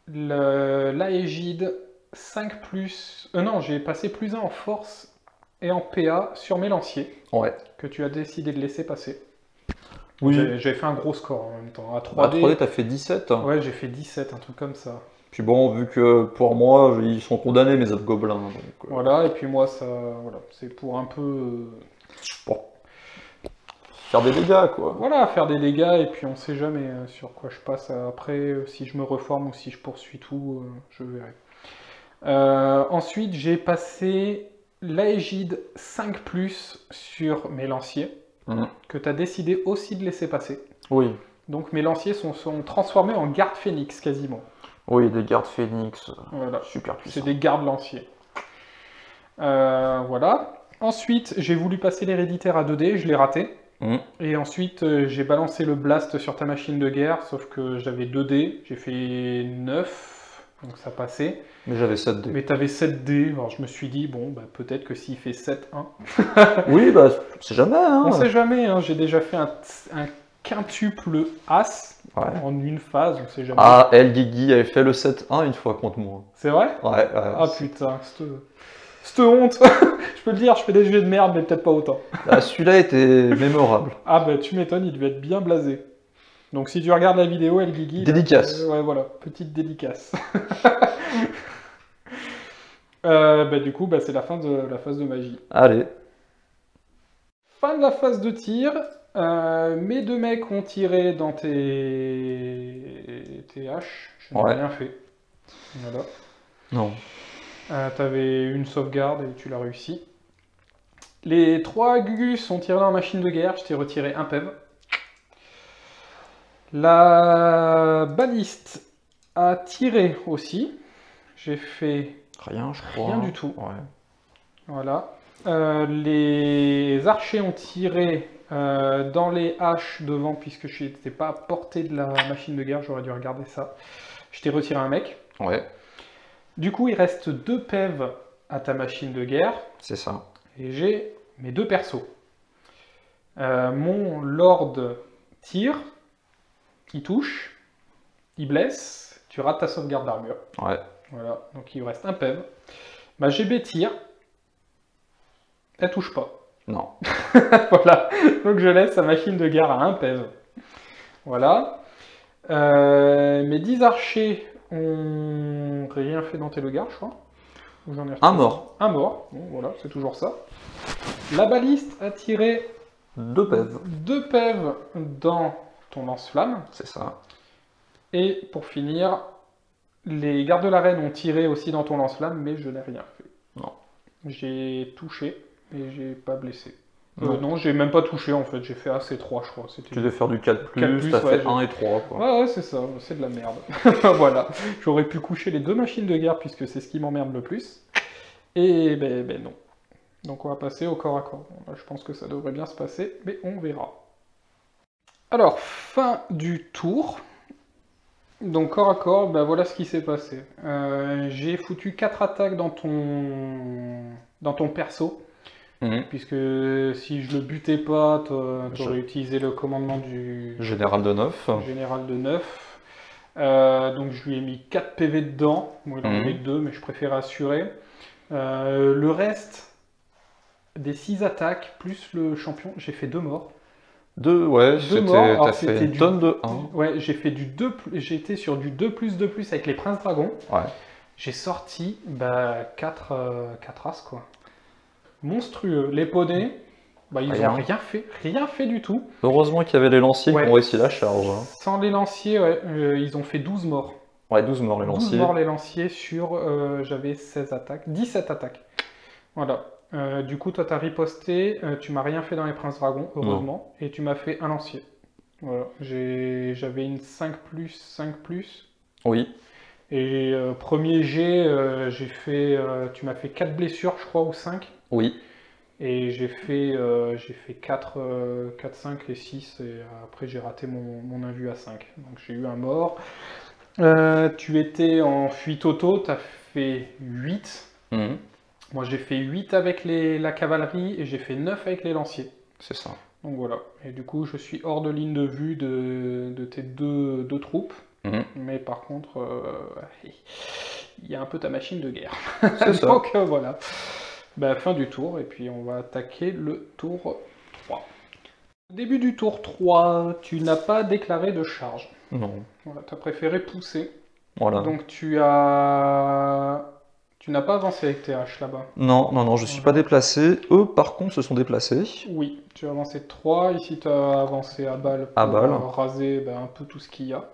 l'Aégide 5+, non, j'ai passé +1 en force et en PA sur mes lanciers, que tu as décidé de laisser passer. Oui. J'avais fait un gros score en même temps, à 3D. À 3D, t'as fait 17. Ouais, j'ai fait 17, un truc comme ça. Puis bon, vu que pour moi, ils sont condamnés, mes hobgoblins. Donc, voilà, et puis moi, ça, voilà, c'est pour un peu... pour faire des dégâts, quoi. Voilà, faire des dégâts, et puis on sait jamais sur quoi je passe après, si je me reforme ou si je poursuis tout, je verrai. Ensuite, j'ai passé l'Aégide 5+, sur mes lanciers, que tu as décidé aussi de laisser passer. Oui. Donc mes lanciers sont transformés en garde phénix, quasiment. Oui, des gardes phénix, voilà. super puissants. C'est des gardes lanciers. Voilà. Ensuite, j'ai voulu passer l'héréditaire à 2D, je l'ai raté. Et ensuite, j'ai balancé le blast sur ta machine de guerre, sauf que j'avais 2D, j'ai fait 9, donc ça passait. Mais j'avais 7 dés. Mais t'avais 7 dés, alors je me suis dit, bon, bah, peut-être que s'il fait 7-1... oui, bah, on sait jamais, hein. On sait jamais, hein. J'ai déjà fait un quintuple As en une phase, on sait jamais. Ah, El Guigui avait fait le 7-1 une fois contre moi. C'est vrai? Ouais. Ah putain, cette honte. Je peux le dire, je fais des jeux de merde, mais peut-être pas autant. Ah, celui-là était mémorable. Ah bah tu m'étonnes, il devait être bien blasé. Donc si tu regardes la vidéo, El Guigui... Dédicace. Ouais, voilà, petite dédicace. Bah du coup, bah, c'est la fin de la phase de magie. Allez. Fin de la phase de tir. Mes 2 mecs ont tiré dans tes haches. Je n'ai rien fait. Voilà. Non. T'avais une sauvegarde et tu l'as réussi. Les 3 Gugus sont tirés dans la machine de guerre, je t'ai retiré un PEV. La baliste a tiré aussi. J'ai fait Rien, je crois. rien du tout. Ouais. Voilà. Les archers ont tiré dans les haches devant, puisque je n'étais pas à portée de la machine de guerre, j'aurais dû regarder ça. Je t'ai retiré un mec. Ouais, Du coup, il reste 2 PEV à ta machine de guerre, c'est ça. et j'ai mes 2 persos. Mon Lord tire, il touche, il blesse, tu rates ta sauvegarde d'armure. Ouais. Voilà, donc il me reste un PEV. Ma GB tire, elle touche pas. Non. Voilà, donc je laisse sa machine de guerre à un PEV. Voilà. Mes 10 archers ont rien fait dans Télégar, je crois. Ou j'en ai Un mort. Un mort, bon voilà, c'est toujours ça. La baliste a tiré 2 PEV. 2 PEV dans ton lance-flamme. C'est ça. Et pour finir, les gardes de l'arène ont tiré aussi dans ton lance-flamme, mais je n'ai rien fait. Non. J'ai touché, mais j'ai pas blessé. Non. Non, j'ai même pas touché en fait, j'ai fait AC3 je crois. Tu devais faire du 4+, 4+, t'as ouais, fait 1 et 3, quoi. Ouais, c'est ça, c'est de la merde. Voilà, j'aurais pu coucher les 2 machines de guerre puisque c'est ce qui m'emmerde le plus. Et ben non. Donc on va passer au corps à corps. Bon, là, je pense que ça devrait bien se passer, mais on verra. Alors, fin du tour. Donc corps à corps, ben voilà ce qui s'est passé. J'ai foutu 4 attaques dans ton perso. Puisque si je le butais pas, t'aurais utilisé le commandement du Général de 9. général de 9. Donc je lui ai mis 4 PV dedans. Bon, il en avait 2, mais je préfère assurer. Le reste des 6 attaques, plus le champion, j'ai fait 2 morts. 2, ouais, t'as fait c'était une tonne de 1. Ouais, j'ai fait du 2, j'étais sur du 2+2+ avec les princes dragons. Ouais. J'ai sorti 4 as quoi. Monstrueux. Les poneys, ils Rien. ont rien fait du tout. Heureusement qu'il y avait les lanciers Ouais. qui ont réussi la charge. Hein. Sans les lanciers, ouais, ils ont fait 12 morts. Ouais, 12 morts les 12 lanciers. morts les lanciers sur, j'avais 16 attaques, 17 attaques. Voilà. Du coup, toi, t'as riposté, tu m'as rien fait dans les princes dragons, heureusement, et tu m'as fait un lancier. Voilà. J'avais une 5+, 5+. Oui. Et premier jet, tu m'as fait 4 blessures, je crois, ou 5. Oui. Et j'ai fait 4, 5 et 6, et après j'ai raté mon invu à 5. Donc j'ai eu un mort. Tu étais en fuite auto, tu as fait 8. Moi j'ai fait 8 avec la cavalerie et j'ai fait 9 avec les lanciers. C'est ça. Donc voilà. Et du coup je suis hors de ligne de vue de tes deux troupes. Mais par contre, il y a un peu ta machine de guerre. C'est ça. Donc voilà. Fin du tour, et puis on va attaquer le tour 3. Au début du tour 3, tu n'as pas déclaré de charge. Non. Voilà, tu as préféré pousser. Voilà. Donc tu n'as pas avancé avec tes haches là-bas. Non, je suis pas déplacé. Eux, par contre, se sont déplacés. Oui, tu as avancé de 3. Ici, tu as avancé à balle pour raser un peu tout ce qu'il y a.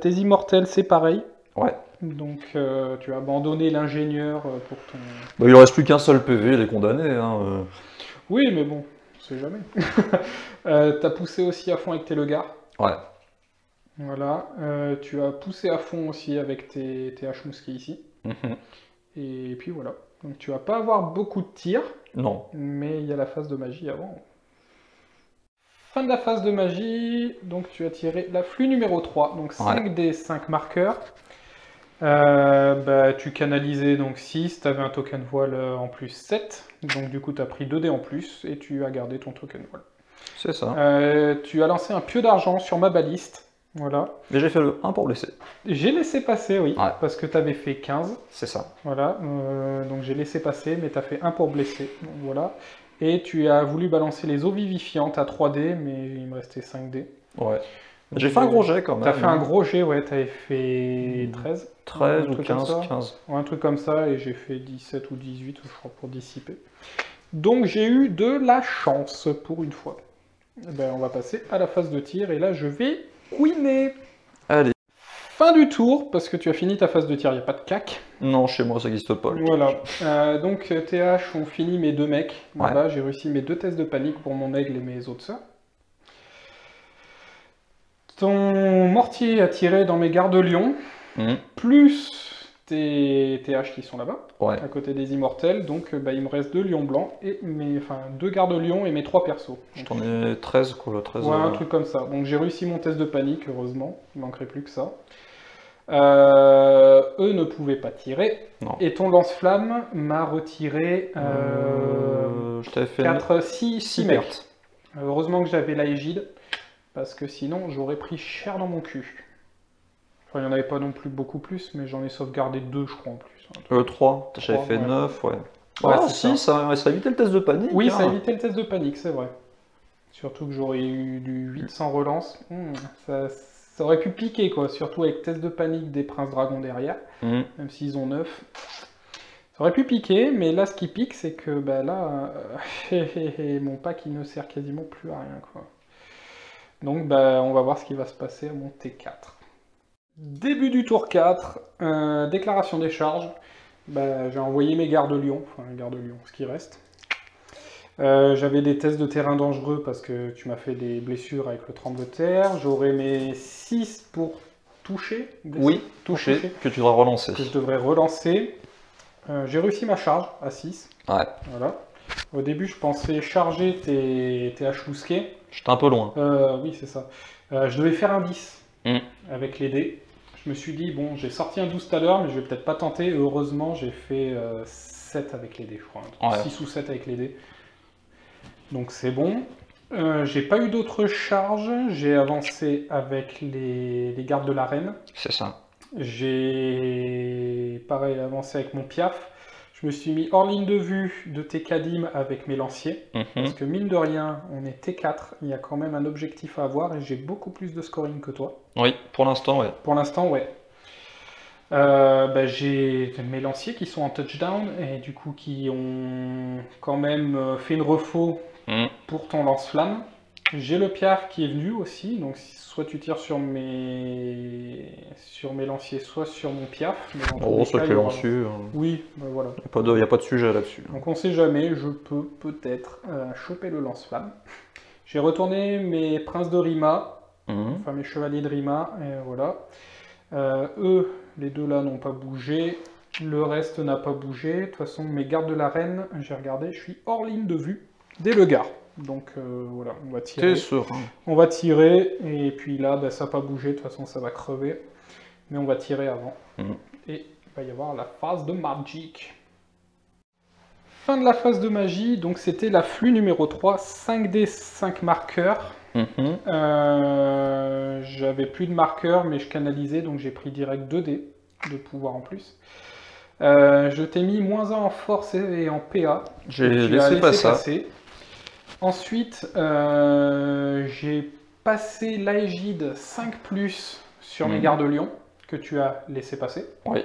Tes immortels, c'est pareil. Ouais. Donc tu as abandonné l'ingénieur pour ton... Il ne reste plus qu'un seul PV, il est condamné. Hein. Oui, mais bon, on sait jamais. T'as poussé aussi à fond avec tes legars. Ouais. Voilà. Tu as poussé à fond aussi avec tes haches mousquées ici. Et puis voilà. Donc tu vas pas avoir beaucoup de tirs. Non. Mais il y a la phase de magie avant. Fin de la phase de magie. Donc tu as tiré l'afflux numéro 3. Donc 5 des 5 marqueurs. Tu canalisais donc 6, tu avais un token voile en plus 7, donc du coup tu as pris 2 dés en plus et tu as gardé ton token voile. C'est ça. Tu as lancé un pieu d'argent sur ma baliste, voilà. Mais j'ai fait le 1 pour blesser. J'ai laissé passer, oui, parce que tu avais fait 15. C'est ça. Voilà, donc j'ai laissé passer, mais tu as fait 1 pour blesser, donc voilà. Et tu as voulu balancer les eaux vivifiantes à 3 dés, mais il me restait 5 dés. Ouais. J'ai fait un gros jet quand même. T'as fait un gros jet, ouais, t'avais fait 13. 13 ou 15, 15. Ouais, un truc comme ça, et j'ai fait 17 ou 18, je crois, pour dissiper. Donc j'ai eu de la chance pour une fois. On va passer à la phase de tir, et là je vais queener. Allez. Fin du tour, parce que tu as fini ta phase de tir, il n'y a pas de cac. Non, chez moi, ça n'existe pas. Voilà. Donc TH ont fini mes 2 mecs. Ouais. Là-bas, j'ai réussi mes 2 tests de panique pour mon aigle et mes autres sœurs. Ton mortier a tiré dans mes gardes lions, plus tes TH qui sont là-bas, Ouais. à côté des immortels. Donc il me reste 2 lions blancs, et 2 gardes lions et mes 3 persos. Je t'en ai 13, quoi. 13, Ouais, un truc comme ça. Donc j'ai réussi mon test de panique, heureusement. Il manquerait plus que ça. Eux ne pouvaient pas tirer. Non. Et ton lance-flamme m'a retiré je t'avais fait 6 mecs. pertes. Heureusement que j'avais la égide, parce que sinon j'aurais pris cher dans mon cul. Enfin, il n'y en avait pas non plus beaucoup plus, mais j'en ai sauvegardé 2, je crois, en plus. 3, j'avais 3, fait ouais. 9, ouais. Ouais, Ah, c'est si, ça a évité le test de panique. Oui, hein. ça a évité le test de panique, c'est vrai. Surtout que j'aurais eu du 800 relance. Ça aurait pu piquer, quoi. Surtout avec test de panique des princes dragons derrière. Même s'ils ont 9. Ça aurait pu piquer, mais là, ce qui pique, c'est que là, mon pack, il ne sert quasiment plus à rien, quoi. Donc, on va voir ce qui va se passer à mon T4. Début du tour 4, déclaration des charges. J'ai envoyé mes gardes lions, enfin les gardes lions, ce qui reste. J'avais des tests de terrain dangereux parce que tu m'as fait des blessures avec le tremble de terre. J'aurai mes 6 pour toucher. Oui, toucher, que tu devras relancer. Que je devrais relancer. J'ai réussi ma charge à 6. Ouais. Voilà. Au début, je pensais charger tes hachlousquets. J'étais un peu loin. Oui, c'est ça. Je devais faire un 10 avec les dés. Je me suis dit, bon, j'ai sorti un 12 tout à l'heure, mais je vais peut-être pas tenter. Heureusement, j'ai fait 7 avec les dés, je crois. Ouais. 6 ou 7 avec les dés. Donc c'est bon. J'ai pas eu d'autres charges. J'ai avancé avec les gardes de la reine. C'est ça. J'ai, pareil, avancé avec mon piaf. Je me suis mis hors ligne de vue de T-Kadim avec mes lanciers. Parce que mine de rien, on est T4. Il y a quand même un objectif à avoir et j'ai beaucoup plus de scoring que toi. Oui, pour l'instant, ouais. Pour l'instant, ouais. J'ai mes lanciers qui sont en touchdown et du coup qui ont quand même fait une refo pour ton lance-flamme. J'ai le piaf qui est venu aussi, donc soit tu tires sur mes lanciers, soit sur mon piaf. Oh, ça fait lancier. Oui, voilà. Il n'y a pas de sujet là-dessus. Donc on sait jamais, je peux peut-être choper le lance-flamme. J'ai retourné mes princes de Rima, enfin mes chevaliers de Rima, et voilà. Eux, les deux là n'ont pas bougé, le reste n'a pas bougé. De toute façon, mes gardes de la reine, j'ai regardé, je suis hors ligne de vue des Legars. Donc voilà, on va tirer. T'es serein. On va tirer, et puis là, ça n'a pas bougé, de toute façon ça va crever. Mais on va tirer avant. Et il va y avoir la phase de Magic. Fin de la phase de magie, donc c'était la flux numéro 3, 5D, 5 marqueurs. J'avais plus de marqueurs, mais je canalisais, donc j'ai pris direct 2D de pouvoir en plus. Je t'ai mis -1 en force et en PA. J'ai laissé passer. Ensuite, j'ai passé l'Aégide 5+, sur mes gardes lions, que tu as laissé passer. Oui.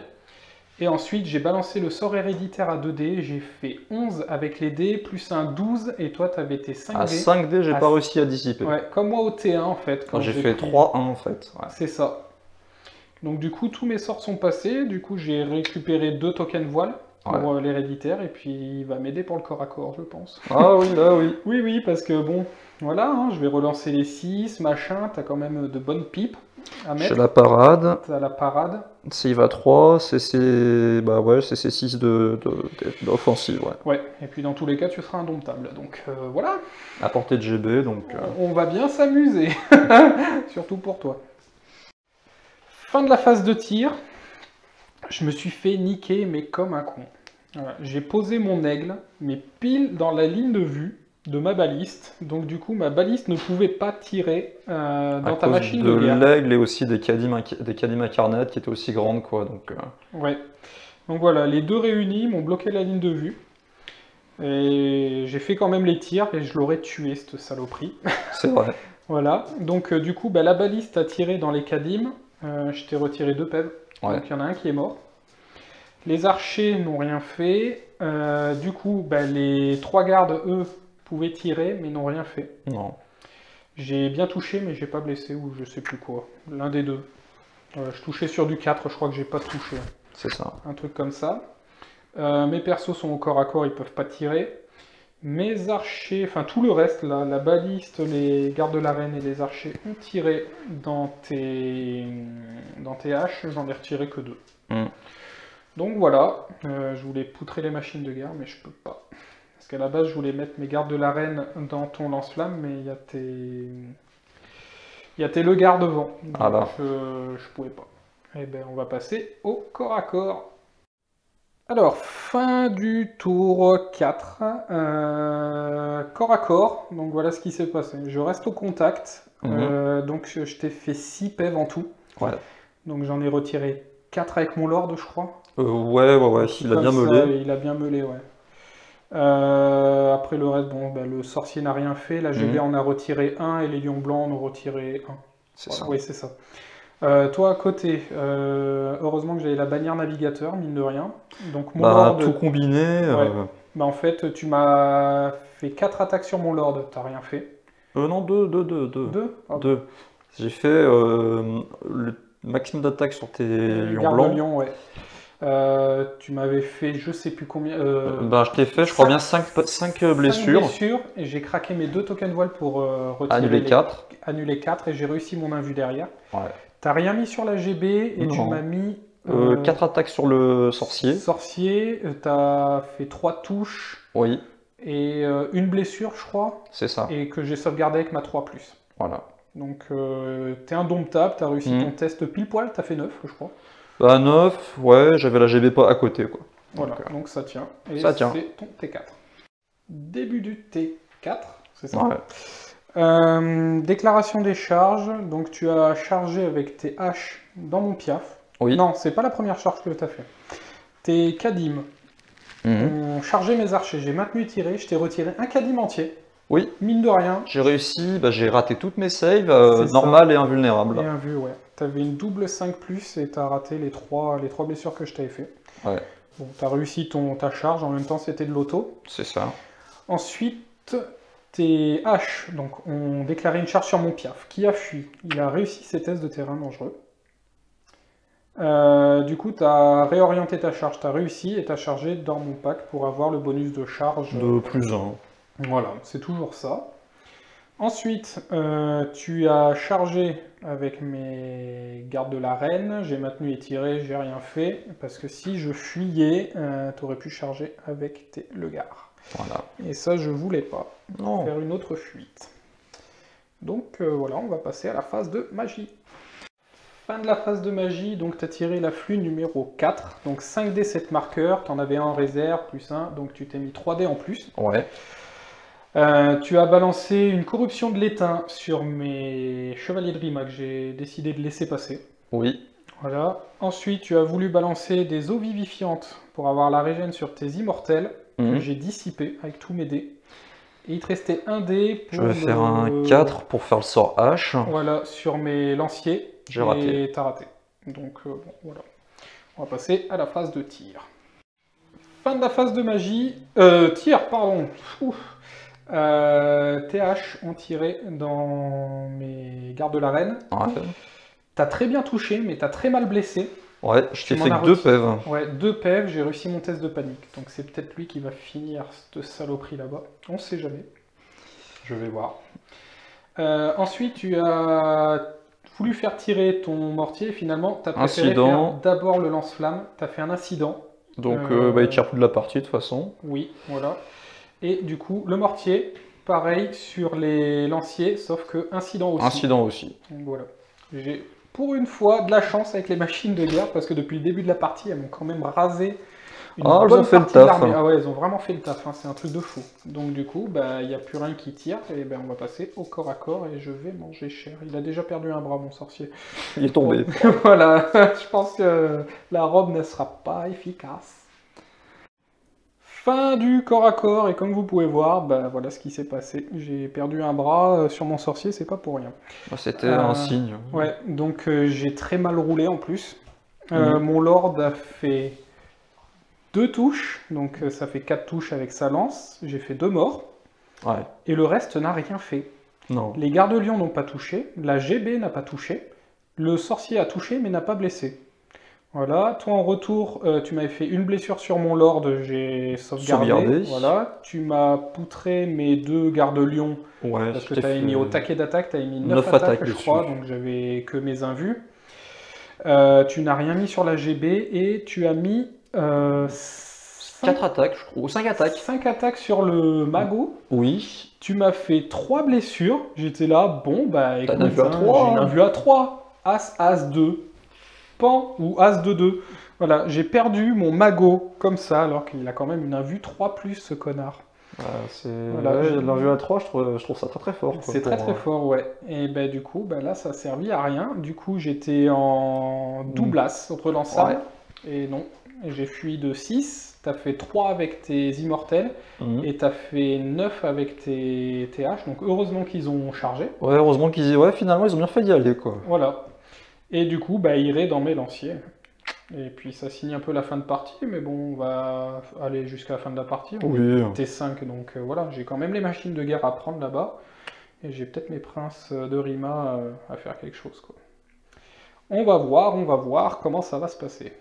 Et ensuite, j'ai balancé le sort héréditaire à 2D, j'ai fait 11 avec les dés, plus un 12, et toi, tu avais tes 5D. À 5D, j'ai pas réussi à dissiper. Ouais, comme moi au T1, en fait. Quand j'ai fait 3-1, en fait. Ouais. C'est ça. Donc du coup, tous mes sorts sont passés, du coup, j'ai récupéré 2 tokens voile pour l'héréditaire, et puis il va m'aider pour le corps à corps, je pense. Ah oui, là, oui. Oui, parce que bon, voilà, hein, je vais relancer les 6, machin, t'as quand même de bonnes pipes à mettre. J'ai la parade. T'as la parade. S'il va 3, c'est ces 6 d'offensive, ouais. Ouais, et puis dans tous les cas, tu seras indomptable, donc voilà. À portée de GB, donc... On va bien s'amuser, surtout pour toi. Fin de la phase de tir, je me suis fait niquer, mais comme un con. Voilà. J'ai posé mon aigle, mais pile dans la ligne de vue de ma baliste, donc du coup ma baliste ne pouvait pas tirer dans ta machine de guerre. De l'aigle et aussi des Kadim incarnates qui étaient aussi grandes, quoi, donc... Ouais, donc voilà, les deux réunis m'ont bloqué la ligne de vue, et j'ai fait quand même les tirs, et je l'aurais tué, cette saloperie. C'est vrai. Voilà, donc du coup, la baliste a tiré dans les Kadim, je t'ai retiré 2 pèves, donc il y en a un qui est mort. Les archers n'ont rien fait, du coup, les 3 gardes, eux, pouvaient tirer, mais n'ont rien fait. Non. J'ai bien touché, mais j'ai pas blessé, ou je sais plus quoi. L'un des deux. Je touchais sur du 4, je crois que j'ai pas touché. C'est ça. Un truc comme ça. Mes persos sont au corps à corps, ils peuvent pas tirer. Mes archers, enfin tout le reste, là, la baliste, les gardes de l'arène et les archers ont tiré dans tes haches, j'en ai retiré que 2. Donc voilà, je voulais poutrer les machines de guerre, mais je peux pas. Parce qu'à la base, je voulais mettre mes gardes de l'arène dans ton lance-flamme, mais il y a tes le garde devant. Donc je pouvais pas. Eh ben, on va passer au corps à corps. Alors, fin du tour 4, corps à corps, donc voilà ce qui s'est passé. Je reste au contact, donc je t'ai fait 6 PEV en tout. Ouais. Donc j'en ai retiré 4 avec mon lord, je crois. Ouais, il a bien meulé. Il a bien meulé, ouais. Après le reste, bon, bah, le sorcier n'a rien fait, la GB en a retiré 1 et les lions blancs en ont retiré 1. C'est ça. Oui, c'est ça. Toi à côté, heureusement que j'avais la bannière navigateur, mine de rien. Donc mon lord, tout combiné. Ouais. Bah en fait, tu m'as fait 4 attaques sur mon lord, t'as rien fait. Non, 2. 2 2. J'ai fait le maximum d'attaques sur tes lions blancs. Lion, ouais. Tu m'avais fait je sais plus combien. Je t'ai fait, je crois bien 5 blessures. 5 blessures, et j'ai craqué mes 2 tokens voile pour retirer annuler 4. Annuler 4, et j'ai réussi mon invu derrière. Ouais. T'as rien mis sur la GB, et tu m'as mis 4 attaques sur le sorcier. Sorcier, t'as fait 3 touches. Oui. Et une blessure, je crois. C'est ça. Et que j'ai sauvegardé avec ma 3+. Voilà. Donc t'es indomptable, t'as réussi ton test pile poil, t'as fait 9, je crois. 9, ouais, j'avais la GB pas à côté, quoi. Voilà, donc ça tient. Et ça tient. C'est ton T4. Début du T4, c'est ça? Ouais. Déclaration des charges, donc tu as chargé avec tes haches dans mon piaf. Oui. Non, c'est pas la première charge que tu as fait. Tes Kadim ont chargé mes archers, j'ai maintenu tiré, je t'ai retiré un Kadim entier. Oui. Mine de rien. J'ai réussi, j'ai raté toutes mes saves, normales et invulnérables. Et invu, ouais. T'avais une double 5+, et t'as raté les 3 blessures que je t'avais fait. Ouais. Bon, t'as réussi ta charge, en même temps c'était de l'auto. C'est ça. Ensuite, tes haches donc, ont déclaré une charge sur mon piaf, qui a fui. Il a réussi ses tests de terrain dangereux. Du coup, tu as réorienté ta charge, tu as réussi et tu as chargé dans mon pack pour avoir le bonus de charge. De +1. Voilà, c'est toujours ça. Ensuite, tu as chargé avec mes gardes de l'arène, j'ai maintenu et tiré, j'ai rien fait, parce que si je fuyais, tu aurais pu charger avec tes legards. Voilà. Et ça, je voulais pas. Non. Faire une autre fuite. Donc voilà, on va passer à la phase de magie. Fin de la phase de magie, donc tu as tiré l'afflux numéro 4, donc 5D 7 marqueurs, tu en avais un en réserve, +1, donc tu t'es mis 3D en plus. Ouais. Tu as balancé une corruption de l'étain sur mes chevaliers de Rima que j'ai décidé de laisser passer. Oui. Voilà. Ensuite, tu as voulu balancer des eaux vivifiantes pour avoir la régène sur tes immortels, que j'ai dissipé avec tous mes dés. Et il te restait un dé pour... Je vais faire un 4 pour faire le sort H. Voilà, sur mes lanciers. J'ai raté. Et t'as raté. Donc bon, voilà. On va passer à la phase de tir. Fin de la phase de magie. Tir, pardon. TH ont tiré dans mes gardes de l'arène. Ouais. T'as très bien touché, mais t'as très mal blessé. Ouais, je t'ai fait que 2 PEV. Ouais, 2 PEV, j'ai réussi mon test de panique. Donc c'est peut-être lui qui va finir cette saloperie là-bas. On sait jamais. Je vais voir. Ensuite, tu as voulu faire tirer ton mortier. Et finalement, tu as préféré faire d'abord le lance-flamme. Tu as fait un incident. Donc il tire plus de la partie de toute façon. Oui, voilà. Et du coup, le mortier, pareil sur les lanciers, sauf que incident aussi. Incident aussi. Donc voilà. J'ai pour une fois de la chance avec les machines de guerre, parce que depuis le début de la partie, elles m'ont quand même rasé une bonne partie de l'armée. Ah ouais, elles ont vraiment fait le taf, hein, c'est un truc de fou. Donc du coup, il n'y a plus rien qui tire, et on va passer au corps à corps, et je vais manger cher. Il a déjà perdu un bras, mon sorcier. Il est tombé. Voilà, je pense que la robe ne sera pas efficace. Fin du corps à corps, et comme vous pouvez voir, voilà ce qui s'est passé. J'ai perdu un bras sur mon sorcier, c'est pas pour rien. C'était un signe. Ouais, donc j'ai très mal roulé en plus. Mon lord a fait 2 touches, donc ça fait 4 touches avec sa lance. J'ai fait 2 morts. Ouais. Et le reste n'a rien fait. Non. Les gardes-lions n'ont pas touché, la GB n'a pas touché, Le sorcier a touché mais n'a pas blessé. Voilà, toi en retour, tu m'avais fait une blessure sur mon lord, j'ai sauvegardé. Sauvegardé. Voilà, tu m'as poutré mes 2 gardes-lions, Ouais, parce que je tu avais t'ai mis fait au taquet d'attaque, tu avais mis 9 9 attaques, attaques je crois, dessus. donc j'avais que mes invus. Tu n'as rien mis sur la GB et tu as mis 4 attaques, je crois, ou 5 attaques. 5 attaques sur le mago. Oui. Tu m'as fait 3 blessures. J'étais là, bon, bah écoute, un invue à 3, j'ai une hein. invue à 3. As, As 2. Pan ou As de 2. Voilà, j'ai perdu mon mago comme ça, alors qu'il a quand même une invue 3+, ce connard. Voilà, Ouais, l'invue à 3, je trouve ça très très fort. C'est très très fort, ouais. Et ben du coup, ben là, ça a servi à rien. Du coup, j'étais en double-as relançable. Et non, j'ai fui de 6. T'as fait 3 avec tes immortels. Et t'as fait 9 avec tes haches. Donc heureusement qu'ils ont chargé. Ouais, heureusement finalement, ils ont bien fait d'y aller, quoi. Voilà. Et du coup, bah, irait dans mes lanciers. Et puis ça signe un peu la fin de partie, mais bon, on va aller jusqu'à la fin de la partie. On est T5, donc voilà, j'ai quand même les machines de guerre à prendre là-bas. Et j'ai peut-être mes princes de Rima à faire quelque chose, quoi. On va voir comment ça va se passer.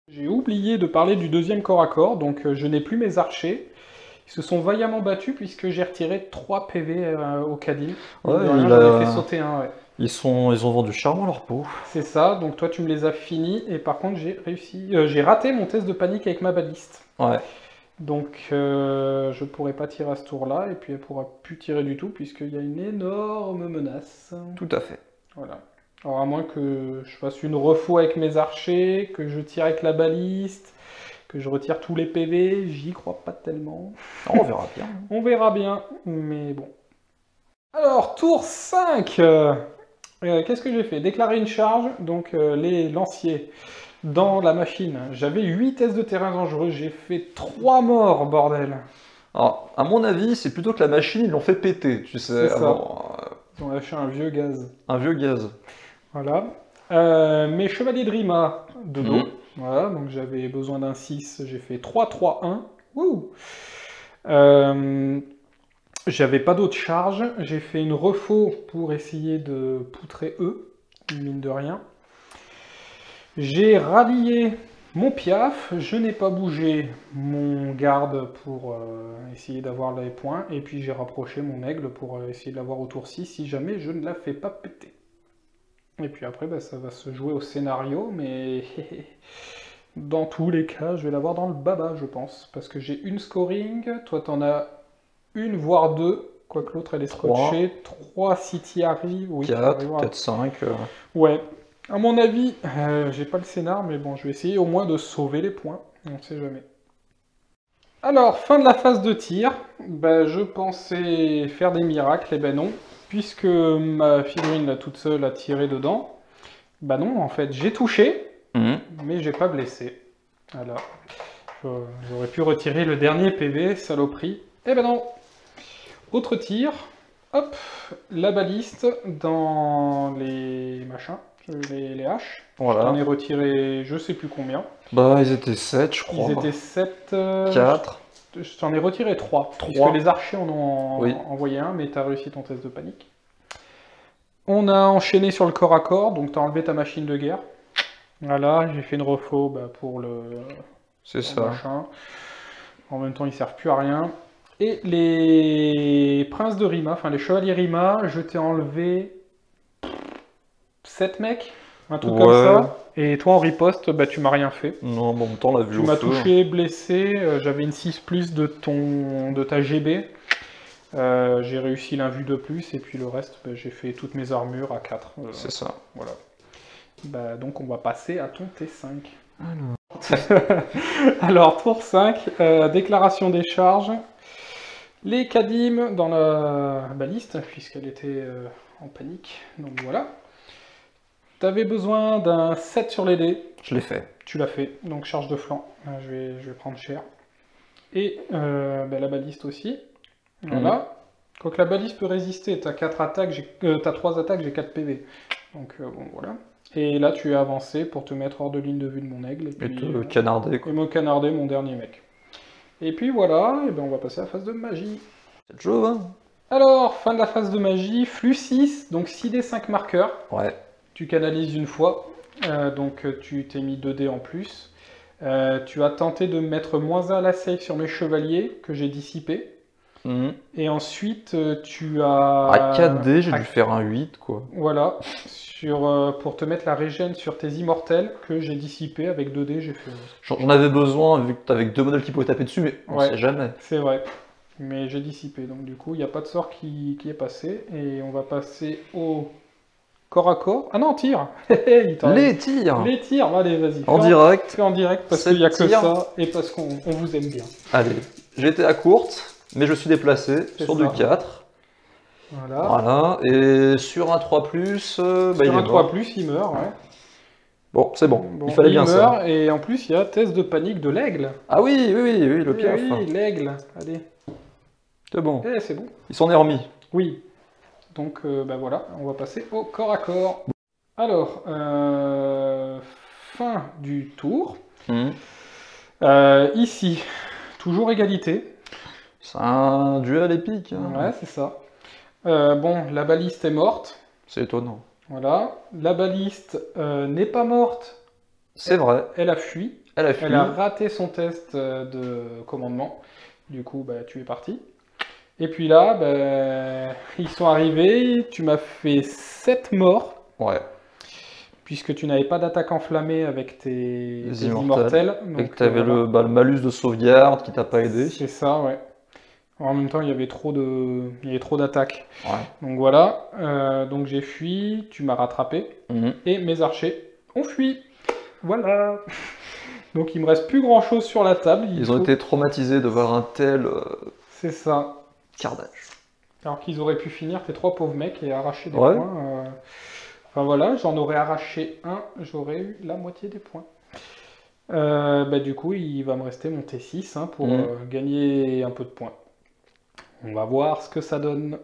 J'ai oublié de parler du deuxième corps à corps, donc je n'ai plus mes archers. Ils se sont vaillamment battus puisque j'ai retiré 3 PV au Kadim. Ouais, j'en ai fait sauter un, ouais. Ils ont vendu charmant leur peau. C'est ça, donc toi tu me les as finis, et par contre j'ai raté mon test de panique avec ma baliste. Ouais. Donc je pourrais pas tirer à ce tour-là, et puis elle pourra plus tirer du tout, puisqu'il y a une énorme menace. Tout à fait. Voilà. Alors à moins que je fasse une refou avec mes archers, que je tire avec la baliste, que je retire tous les PV, j'y crois pas tellement. On verra bien. On verra bien, mais bon. Alors, tour 5 qu'est-ce que j'ai fait? Déclarer une charge, donc les lanciers dans la machine. J'avais 8 tests de terrain dangereux, j'ai fait 3 morts, bordel. Alors, à mon avis, c'est plutôt que la machine, ils l'ont fait péter, tu sais. C'est ça. Ils ont lâché un vieux gaz. Un vieux gaz. Voilà. Mes chevaliers de Rima de dos. Voilà, donc j'avais besoin d'un 6, j'ai fait 3-3-1. Wouh! J'avais pas d'autre charge, j'ai fait une refo pour essayer de poutrer eux, mine de rien. J'ai rallié mon piaf, je n'ai pas bougé mon garde pour essayer d'avoir les points, et puis j'ai rapproché mon aigle pour essayer de l'avoir au tour 6 si jamais je ne la fais pas péter. Et puis après, bah, ça va se jouer au scénario, mais dans tous les cas, je vais l'avoir dans le baba, je pense, parce que j'ai une scoring, toi t'en as une voire 2, quoique l'autre elle est scotchée, 3 si t'y arrives, oui, 4, peut-être 5. Ouais, à mon avis, j'ai pas le scénar, mais bon, je vais essayer au moins de sauver les points, on sait jamais. Alors, fin de la phase de tir, bah, je pensais faire des miracles, et ben non, puisque ma figurine là toute seule a tiré dedans, bah non, en fait, j'ai touché, mais j'ai pas blessé. Voilà, j'aurais pu retirer le dernier PV, saloperie, et ben non. Autre tir, hop, la baliste dans les machins, les haches. Voilà. J'en ai retiré je sais plus combien. Bah, ils étaient 7, je crois. Ils étaient 7. 4. J'en ai retiré 3. Puisque les archers en ont envoyé un, mais tu as réussi ton test de panique. On a enchaîné sur le corps à corps, donc tu as enlevé ta machine de guerre. Voilà, j'ai fait une refo pour le machin. En même temps, ils servent plus à rien. Et les princes de Rima, enfin les chevaliers Rima, je t'ai enlevé 7 mecs, un truc comme ça. Et toi en riposte, bah, tu m'as rien fait. Non, bon, en même temps, la vue tu m'as touché, blessé, j'avais une 6+, de ta GB. J'ai réussi l'invue de plus, et puis le reste, bah, j'ai fait toutes mes armures à 4. C'est ça. Voilà. Bah, donc on va passer à ton T5. Alors, tour 5, déclaration des charges. Les Kadim dans la baliste, puisqu'elle était en panique, donc voilà. Tu avais besoin d'un 7 sur les dés. Je l'ai fait. Tu l'as fait, donc charge de flanc, je vais prendre cher. Et bah, la baliste aussi, voilà. Quoique la baliste peut résister, t'as 4 attaques, t'as 3 attaques, j'ai 4 PV. Donc bon voilà. Et là tu es avancé pour te mettre hors de ligne de vue de mon aigle. Et puis, te canarder, quoi. Et me canarder mon dernier mec. Et puis voilà, et ben on va passer à la phase de magie. C'est le jeu, hein. Alors, fin de la phase de magie, flux 6, donc 6 des 5 marqueurs. Ouais. Tu canalises une fois, donc tu t'es mis 2 dés en plus. Tu as tenté de mettre -1 à la save sur mes chevaliers, que j'ai dissipé. Et ensuite, tu as... À 4 dés, j'ai dû faire un 8, quoi. Voilà, pour te mettre la régène sur tes immortels, que j'ai dissipé avec 2 dés, j'ai fait... J'en avais besoin, vu que t'avais 2 modèles qui pouvaient taper dessus, mais on sait jamais. C'est vrai, mais j'ai dissipé, donc du coup, il n'y a pas de sort qui est passé. Et on va passer au corps à corps. Ah non, tir. Les tirs. Les tirs, allez, vas-y. En direct. Fais en direct, parce qu'il n'y a que ça, et parce qu'on vous aime bien. Allez, j'étais à courte, mais je suis déplacé sur du 4. Voilà. Voilà, et sur un 3+, Sur il est un mort. 3+, il meurt, ouais. Bon, c'est bon, il fallait bien meurt, ça. Et en plus, il y a test de panique de l'aigle. Ah oui, le piaf. Oui, l'aigle, allez. C'est bon, Eh, c'est bon. il s'en est remis. Oui. Donc, voilà, on va passer au corps à corps. Alors, fin du tour. Ici, toujours égalité. C'est un duel épique. Hein. Ouais, c'est ça. Bon, la baliste est morte. C'est étonnant. Voilà. La baliste n'est pas morte. C'est vrai. Elle a fui. Elle a fui. Elle a raté son test de commandement. Du coup, tu es parti. Et puis là, ils sont arrivés. Tu m'as fait 7 morts. Ouais. Puisque tu n'avais pas d'attaque enflammée avec tes immortels. Donc, et que tu avais le malus de sauvegarde qui t'a pas aidé. C'est ça, ouais. En même temps, il y avait trop d'attaques. Ouais. Donc voilà. Donc j'ai fui, tu m'as rattrapé. Et mes archers ont fui. Voilà. Donc il me reste plus grand chose sur la table. Ils ont été traumatisés de voir un tel C'est ça. carnage. Alors qu'ils auraient pu finir, tes 3 pauvres mecs, et arracher des points. Enfin voilà, j'en aurais arraché un, j'aurais eu la moitié des points. Du coup, il va me rester mon T6 hein, pour gagner un peu de points. On va voir ce que ça donne.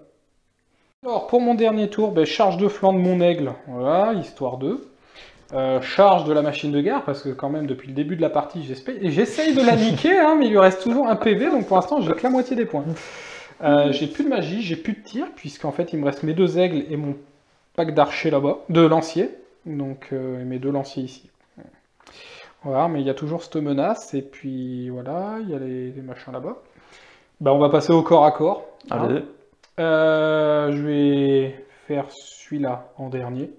Alors, pour mon dernier tour, charge de flanc de mon aigle. Voilà, histoire 2. Charge de la machine de guerre, parce que quand même, depuis le début de la partie, j'essaye de la niquer, hein, mais il lui reste toujours un PV, donc pour l'instant, j'ai que la moitié des points. J'ai plus de magie, j'ai plus de tir, puisqu'en fait, il me reste mes 2 aigles et mon pack d'archers là-bas, de lanciers, donc mes 2 lanciers ici. Voilà, mais il y a toujours cette menace, et puis voilà, il y a les machins là-bas. On va passer au corps à corps. Allez. Je vais faire celui-là en dernier.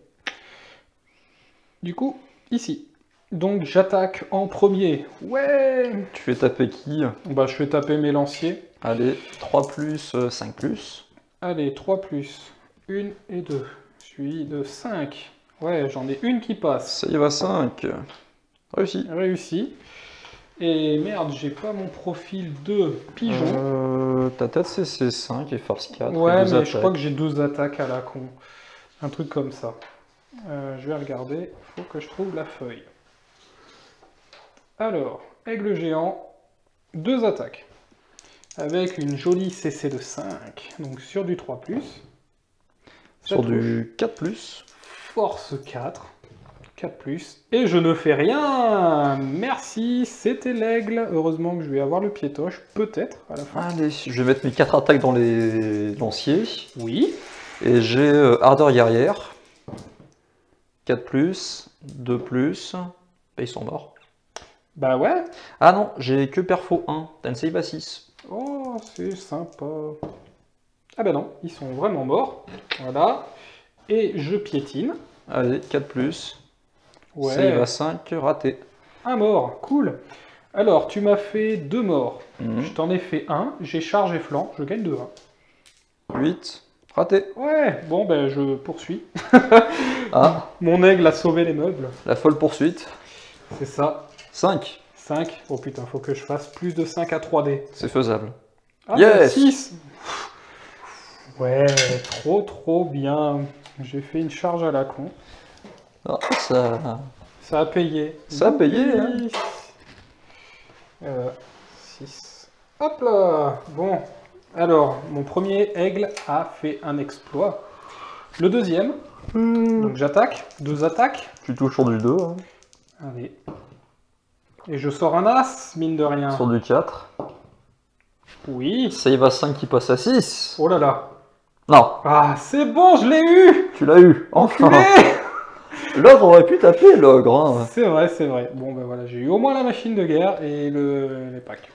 Du coup, ici. Donc j'attaque en premier. Ouais. Tu fais taper qui? Je vais taper mes lanciers. Allez, 3+, 5+. Allez, 3+, 1 et 2. Je suis de 5. Ouais, j'en ai une qui passe. Ça y va, 5. Réussi. Réussi. Et merde, j'ai pas mon profil de pigeon. Ta tête c'est 5 et force 4. Ouais, mais je crois que j'ai 12 attaques à la con. Un truc comme ça. Je vais regarder. Faut que je trouve la feuille. Alors, aigle géant, 2 attaques. Avec une jolie CC de 5. Donc sur du 3+. Sur du 4+. Force 4. 4+, et je ne fais rien. Merci, c'était l'aigle. Heureusement que je vais avoir le piétoche, peut-être, à la fin. Allez, je vais mettre mes 4 attaques dans les lanciers. Oui. Et j'ai ardeur guerrière. 4+, 2+, ils sont morts. Bah ouais. Ah non, j'ai que perfo 1, t'as une save à 6. Oh, c'est sympa. Ah bah non, ils sont vraiment morts. Voilà. Et je piétine. Allez, 4+. Ouais. Save à 5, raté. Un mort, cool. Alors, tu m'as fait 2 morts. Je t'en ai fait 1, j'ai charge et flanc, je gagne 2. 8, raté. Ouais, bon je poursuis. Ah. Mon aigle a sauvé les meubles. La folle poursuite. C'est ça. 5. 5. Oh putain, faut que je fasse plus de 5 à 3D. C'est faisable. Ah, yes 6. Ouais, trop bien. J'ai fait une charge à la con. Ah, Ça a payé. Ça a payé, hein. 6. Hop là. Bon. Alors, mon premier aigle a fait un exploit. Le deuxième. Donc j'attaque. 2 attaques. Tu touches sur du 2. Hein. Allez. Et je sors un as, mine de rien. Sur du 4. Oui. Save à 5 qui passe à 6. Oh là là. Non. Ah, c'est bon, je l'ai eu. Tu l'as eu. Enfin. Enculé. L'ogre aurait pu taper l'ogre. Hein. C'est vrai, c'est vrai. Bon, ben voilà, j'ai eu au moins la machine de guerre et les packs.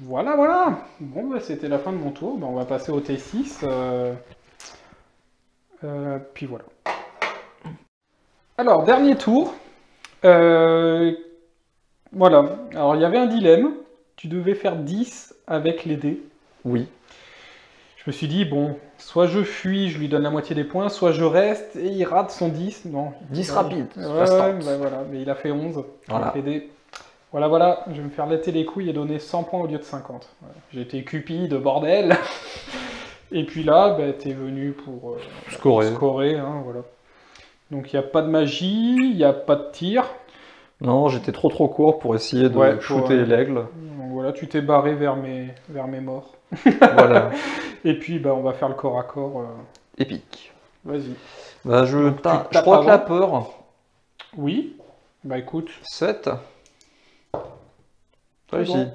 Voilà, voilà. Bon, ben c'était la fin de mon tour. Ben, on va passer au T6. Puis voilà. Alors, dernier tour. Voilà. Alors, il y avait un dilemme. Tu devais faire 10 avec les dés. Oui. Je me suis dit, bon, soit je fuis, je lui donne la moitié des points, soit je reste et il rate son 10. Non. 10 rapide. Ouais, Instant. bah voilà. Mais il a fait 11 Voilà. avec les dés. Voilà, voilà. Je vais me faire latter les couilles et donner 100 points au lieu de 50. Voilà. J'étais cupide, bordel. Et puis là, bah, t'es venu pour scorer, hein, voilà. Donc il n'y a pas de magie, il n'y a pas de tir. Non, j'étais trop court pour essayer de Ouais, shooter l'aigle. Donc voilà, tu t'es barré vers mes morts. Voilà. Et puis bah, on va faire le corps à corps. Épique. Vas-y. Bah, je tapes crois que la avant. peur. Oui. Bah écoute. 7. Très Réussi. bon.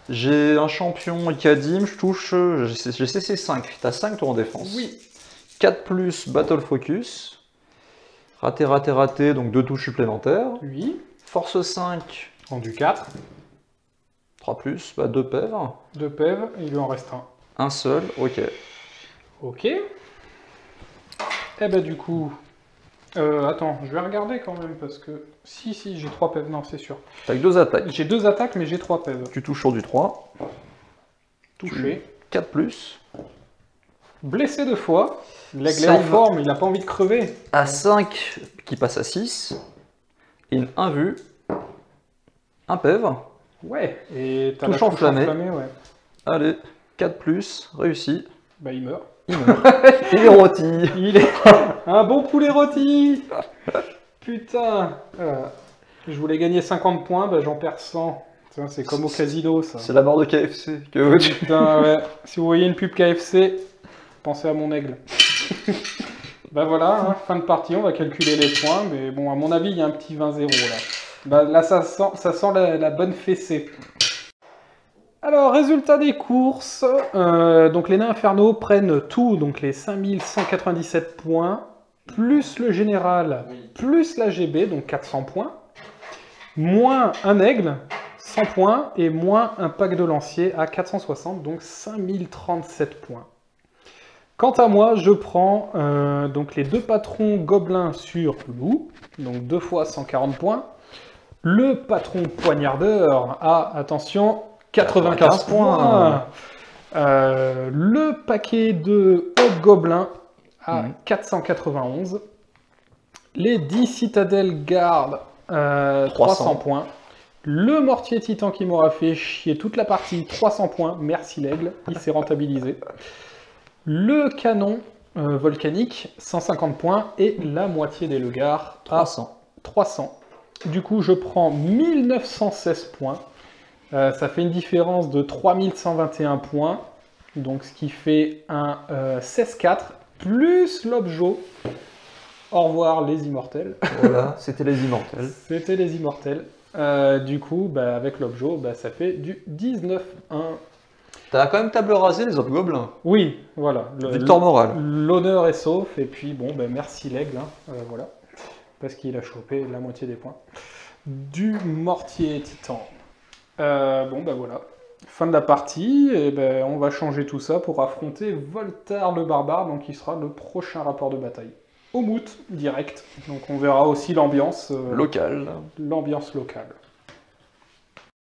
J'ai un champion Ikadim, je touche. J'ai CC 5. T'as 5 tours en défense. Oui. 4 plus Battle Focus. Raté, raté, raté, donc 2 touches supplémentaires. Oui. Force 5. Rendu 4. 3 plus, bah 2 pèvres. 2 pèves, il lui en reste un. Un seul, ok. Ok. Eh ben du coup... attends, je vais regarder quand même parce que... Si, j'ai 3 pèves, non c'est sûr. T'as que 2 attaques. J'ai 2 attaques mais j'ai 3 pèves. Tu touches sur du 3. Touché. 4 plus. Blessé 2 fois. L'aigle est en Save. forme, il n'a pas envie de crever. À 5 qui passe à 6. Une invue. Un pèvre. Ouais, et t'as Touche la enflammée. ouais. Allez, 4 plus, réussi. Bah il meurt. Il meurt. Il est rôti. Il est un bon poulet rôti. Putain. Je voulais gagner 50 points, bah j'en perds 100. Tiens, c'est comme au casino ça. C'est la mort de KFC. Que veux-tu? Putain, ouais. Si vous voyez une pub KFC, pensez à mon aigle. Bah voilà, hein, fin de partie, on va calculer les points, mais bon, à mon avis, il y a un petit 20-0 là. Bah là, ça sent la bonne fessée. Alors, résultat des courses. Donc les nains infernaux prennent tout, donc les 5197 points, plus le général, plus la GB, donc 400 points, moins un aigle, 100 points, et moins un pack de lanciers à 460, donc 5037 points. Quant à moi, je prends donc les 2 patrons gobelins sur loup, donc 2 fois 140 points. Le patron poignardeur à, attention, 95 points. Le paquet de gobelins à 491. Les 10 citadelles gardes, 300 points. Le mortier titan qui m'aura fait chier toute la partie, 300 points. Merci l'aigle, il s'est rentabilisé. Le canon volcanique, 150 points. Et la moitié des legars, 300. Du coup, je prends 1916 points. Ça fait une différence de 3121 points. Donc, ce qui fait un 16-4 plus l'objet. Au revoir les immortels. Voilà, c'était les immortels. C'était les immortels. Du coup, bah, avec l'objet, bah, ça fait du 19-1. T'as quand même table rasée les autres gobelins. Oui, voilà. Victoire morale. L'honneur est sauf. Et puis, bon, bah, merci l'aigle. Hein, voilà. Parce qu'il a chopé la moitié des points. Du mortier titan. Bon, bah voilà. Fin de la partie. Et ben, on va changer tout ça pour affronter Voltar le barbare. Donc, qui sera le prochain rapport de bataille. Au moot, direct. Donc, on verra aussi l'ambiance Locale. L'ambiance locale.